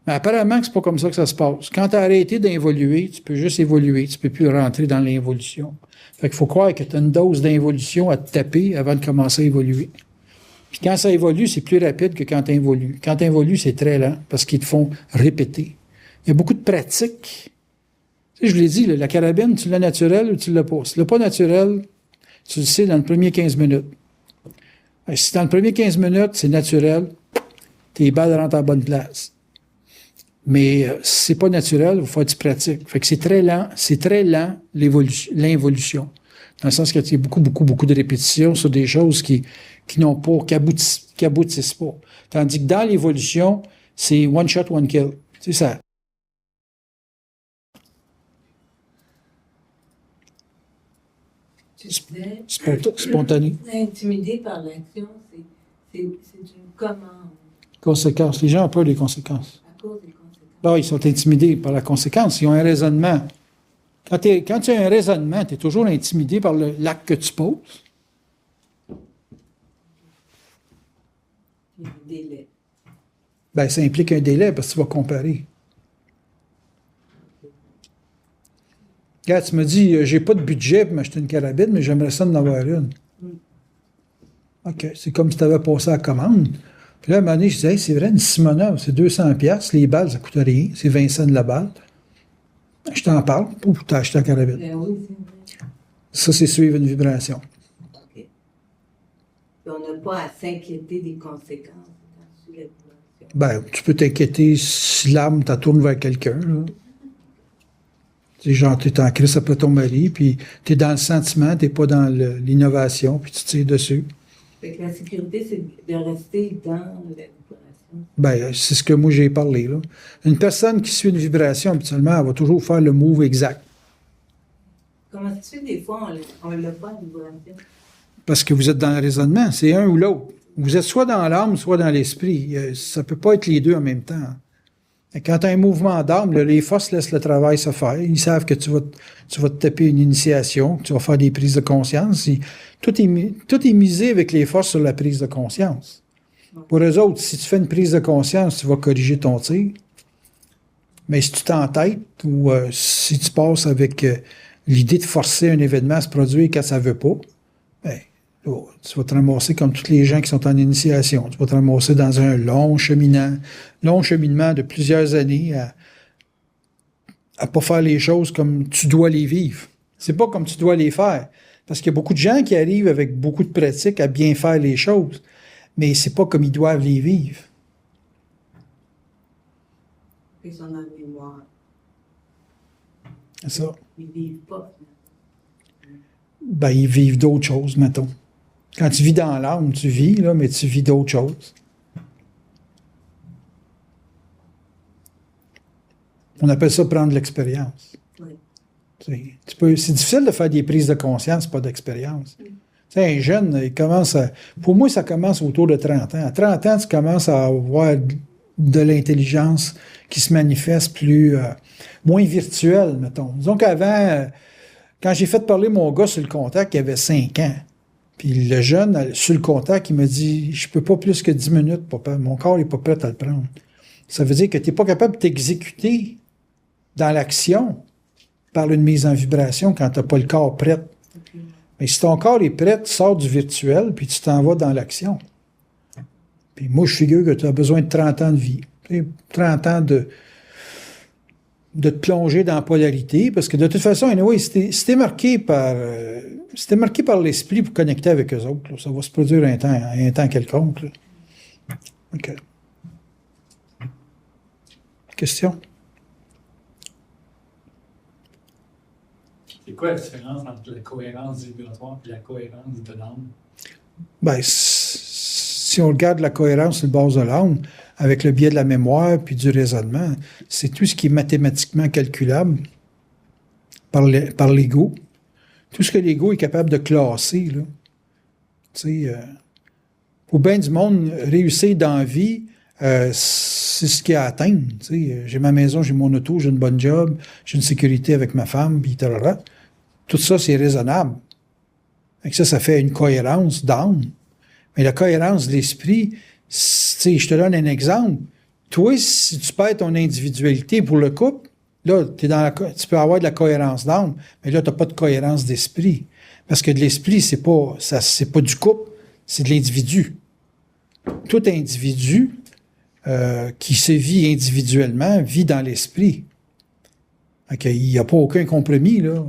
mais apparemment que c'est pas comme ça que ça se passe. Quand tu as arrêté d'évoluer, tu peux juste évoluer, tu peux plus rentrer dans l'involution. Fait qu'il faut croire que tu as une dose d'involution à te taper avant de commencer à évoluer. Puis quand ça évolue, c'est plus rapide que quand tu évolues. Quand tu évolues, c'est très lent, parce qu'ils te font répéter. Il y a beaucoup de pratiques. Tu sais, je vous l'ai dit, là, la carabine, tu l'as naturel ou tu l'as pas. Si tu l'as pas naturel, tu le sais dans les premiers 15 minutes. Si dans les premiers 15 minutes, c'est naturel, tes balles rentrent en bonne place. Mais si c'est pas naturel, il faut faire du pratique. Fait que c'est très lent l'involution. Dans le sens qu'il y a beaucoup de répétitions sur des choses qui aboutissent pas. Tandis que dans l'évolution, c'est one shot, one kill. C'est ça. Spontané. Intimidé par l'action, c'est une commande. Conséquences. Les gens ont peur des conséquences. À cause des conséquences. Là, ils sont intimidés par la conséquence. Ils ont un raisonnement. Quand tu as un raisonnement, tu es toujours intimidé par l'acte que tu poses. Il y a un délai. Ben, ça implique un délai parce que tu vas comparer. Regarde, tu me dis, j'ai pas de budget pour m'acheter une carabine, mais j'aimerais ça en avoir une. OK, c'est comme si tu avais passé à la commande. Puis là, à un moment donné, je disais, hey, c'est vrai, une Simonov, c'est 200$, les balles, ça coûte rien, c'est 20 cents de la balle. Je t'en parle pour t'acheter la carabine. Ben oui, c'est vrai. Ça, c'est suivre une vibration. OK. Puis on n'a pas à s'inquiéter des conséquences dans la vibration. Ben, tu peux t'inquiéter si l'âme t'en tourne vers quelqu'un, là. Tu sais, genre, t'es en crise après ton mari, puis t'es dans le sentiment, t'es pas dans l'innovation, puis tu tires dessus. Fait que la sécurité, c'est de rester dans la vibration. Ben, c'est ce que moi j'ai parlé, là. Une personne qui suit une vibration, habituellement, elle va toujours faire le move exact. Comment ça se fait des fois, on l'a pas, la vibration? Parce que vous êtes dans le raisonnement, c'est un ou l'autre. Vous êtes soit dans l'âme, soit dans l'esprit. Ça peut pas être les deux en même temps. Et quand tu as un mouvement d'âme, là, les forces laissent le travail se faire. Ils savent que tu vas te taper une initiation, que tu vas faire des prises de conscience. Tout est misé avec les forces sur la prise de conscience. Pour eux autres, si tu fais une prise de conscience, tu vas corriger ton tir. Mais si tu t'entêtes ou si tu passes avec l'idée de forcer un événement à se produire quand ça ne veut pas, ben, là, tu vas te ramasser comme tous les gens qui sont en initiation. Tu vas te ramasser dans un long cheminement de plusieurs années à ne pas faire les choses comme tu dois les vivre. C'est pas comme tu dois les faire. Parce qu'il y a beaucoup de gens qui arrivent avec beaucoup de pratique à bien faire les choses. Mais c'est pas comme ils doivent les vivre. Ils sont dans la mémoire. C'est ça. Ils ne vivent pas. Ben, ils vivent d'autres choses, mettons. Quand tu vis dans l'âme, tu vis, là, mais tu vis d'autres choses. On appelle ça prendre l'expérience. Oui. C'est difficile de faire des prises de conscience, pas d'expérience. Un jeune, il commence à... Pour moi, ça commence autour de 30 ans. À 30 ans, tu commences à avoir de l'intelligence qui se manifeste moins virtuelle, mettons. Disons qu'avant, quand j'ai fait parler mon gars sur le contact, il avait 5 ans. Puis le jeune, sur le contact, il me dit « Je peux pas plus que 10 minutes, papa. Mon corps n'est pas prêt à le prendre. » Ça veut dire que tu n'es pas capable de t'exécuter dans l'action par une mise en vibration quand tu n'as pas le corps prêt. Okay. Mais si ton corps est prêt, tu sors du virtuel, puis tu t'en vas dans l'action. Puis moi, je figure que tu as besoin de 30 ans de vie. 30 ans de te plonger dans la polarité, parce que de toute façon, anyway, si t'es marqué par l'esprit pour connecter avec eux autres, là, ça va se produire un temps quelconque. Là. OK. Question? C'est quoi la différence entre la cohérence vibratoire et la cohérence de l'âme? Ben, si on regarde la cohérence sur le base de l'âme, avec le biais de la mémoire puis du raisonnement, c'est tout ce qui est mathématiquement calculable par l'ego. Tout ce que l'ego est capable de classer, là. Tu sais, pour bien du monde, réussir dans la vie, c'est ce qu'il y a à atteindre. Tu sais, j'ai ma maison, j'ai mon auto, j'ai une bonne job, j'ai une sécurité avec ma femme, puis tarara. Tout ça, c'est raisonnable. Et ça fait une cohérence d'âme. Mais la cohérence de l'esprit, je te donne un exemple. Toi, si tu perds ton individualité pour le couple, là, tu peux avoir de la cohérence d'âme, mais là, tu n'as pas de cohérence d'esprit. Parce que de l'esprit, c'est pas du couple, c'est de l'individu. Tout individu qui se vit individuellement vit dans l'esprit. Il n'y a pas aucun compromis, là.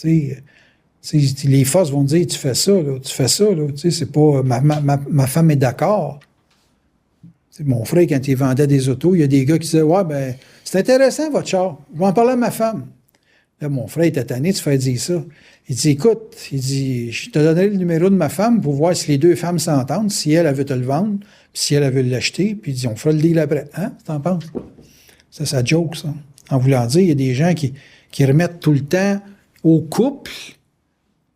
Les forces vont dire, tu fais ça, là, c'est pas, ma femme est d'accord. T'sais, mon frère, quand il vendait des autos, il y a des gars qui disaient, ouais, ben, c'est intéressant, votre char. Je vais en parler à ma femme. Là, mon frère était tanné de se faire dire ça. Il dit, écoute, je te donnerai le numéro de ma femme pour voir si les deux femmes s'entendent, si elle veut te le vendre, puis si elle veut l'acheter, puis il dit, on fera le deal après. Hein, t'en penses? Ça, ça joke, ça. En voulant dire, il y a des gens qui remettent tout le temps au couple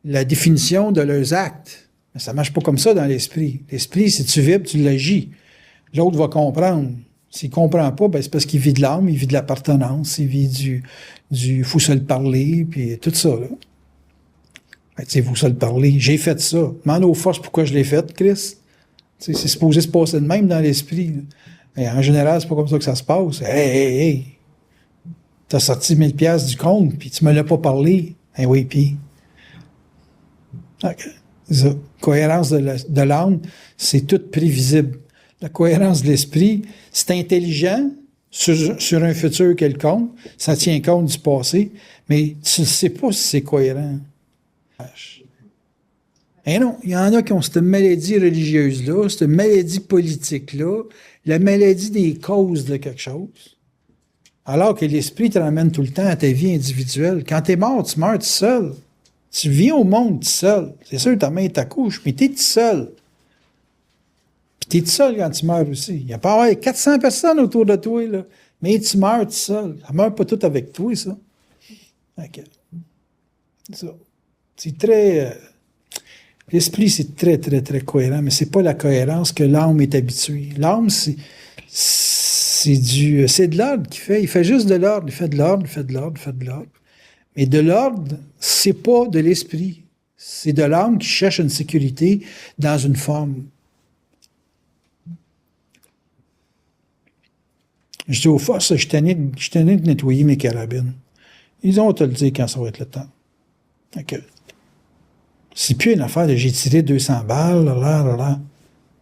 la définition de leurs actes. Mais ça ne marche pas comme ça dans l'esprit. L'esprit, si tu vibres, tu l'agis. L'autre va comprendre. S'il ne comprend pas, ben c'est parce qu'il vit de l'âme, il vit de l'appartenance, il vit du faut se le parler, puis tout ça. Là. Ben, tu sais, faut se le parler. J'ai fait ça. Demande aux forces pourquoi je l'ai fait, Chris. Tu sais, c'est supposé se passer de même dans l'esprit. Mais en général, c'est pas comme ça que ça se passe. Hey! T'as sorti 1000 piastres du compte, puis tu me l'as pas parlé. Eh oui, puis... Okay. Ça. Cohérence de l'âme, c'est tout prévisible. La cohérence de l'esprit, c'est intelligent sur un futur quelconque, ça tient compte du passé, mais tu ne sais pas si c'est cohérent. Eh non, il y en a qui ont cette maladie religieuse-là, cette maladie politique-là, la maladie des causes de quelque chose. Alors que l'esprit te ramène tout le temps à ta vie individuelle. Quand t'es mort, tu meurs tout seul. Tu viens au monde tout seul. C'est sûr, ta main t'accouche, mais t'es tout seul. Puis t'es tout seul quand tu meurs aussi. Il y a pas avoir 400 personnes autour de toi, là. Mais tu meurs tout seul. Ça meurt pas tout avec toi, ça. OK. Ça. C'est très... l'esprit, c'est très, très, très cohérent, mais c'est pas la cohérence que l'âme est habituée. L'âme, c'est C'est de l'ordre qu'il fait. Il fait juste de l'ordre. Il fait de l'ordre, il fait de l'ordre, il fait de l'ordre. Mais de l'ordre, c'est pas de l'esprit. C'est de l'âme qui cherche une sécurité dans une forme. Je dis aux forces, je suis tanné de nettoyer mes carabines. Ils ont à te le dire quand ça va être le temps. Okay. C'est plus une affaire de j'ai tiré 200 balles, là.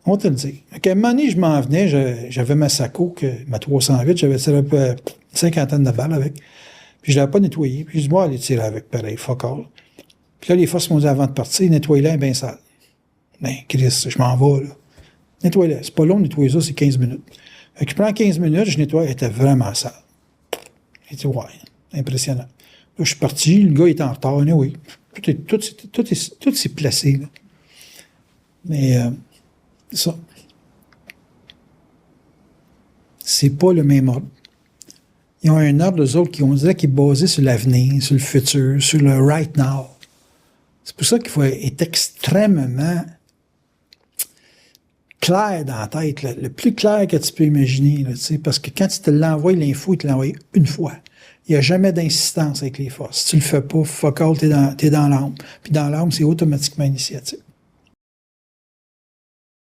On te le dit. À un moment donné, je m'en venais, j'avais ma Sako, ma 308, j'avais tiré une cinquantaine de balles avec. Puis je l'avais pas nettoyé. Puis je dis, moi, aller tirer avec, pareil, fuck all. Puis là, les forces m'ont dit avant de partir, nettoie-la bien sale. Ben, Chris, je m'en vais, là. Nettoie-la. C'est pas long de nettoyer ça, c'est 15 minutes. Fait que je prends 15 minutes, je nettoie, elle était vraiment sale. J'ai dit, ouais, impressionnant. Là, je suis parti, le gars est en retard, oui. Tout s'est placé, là. Mais, ça. C'est pas le même ordre. Ils ont un ordre, eux autres, on dirait qu'il est basé sur l'avenir, sur le futur, sur le right now. C'est pour ça qu'il faut être extrêmement clair dans la tête, là, le plus clair que tu peux imaginer, là, parce que quand tu te l'envoies, l'info, il te l'envoie une fois. Il n'y a jamais d'insistance avec les forces. Si tu le fais pas, fuck all, t'es dans l'âme. Puis dans l'âme, c'est automatiquement initiatique.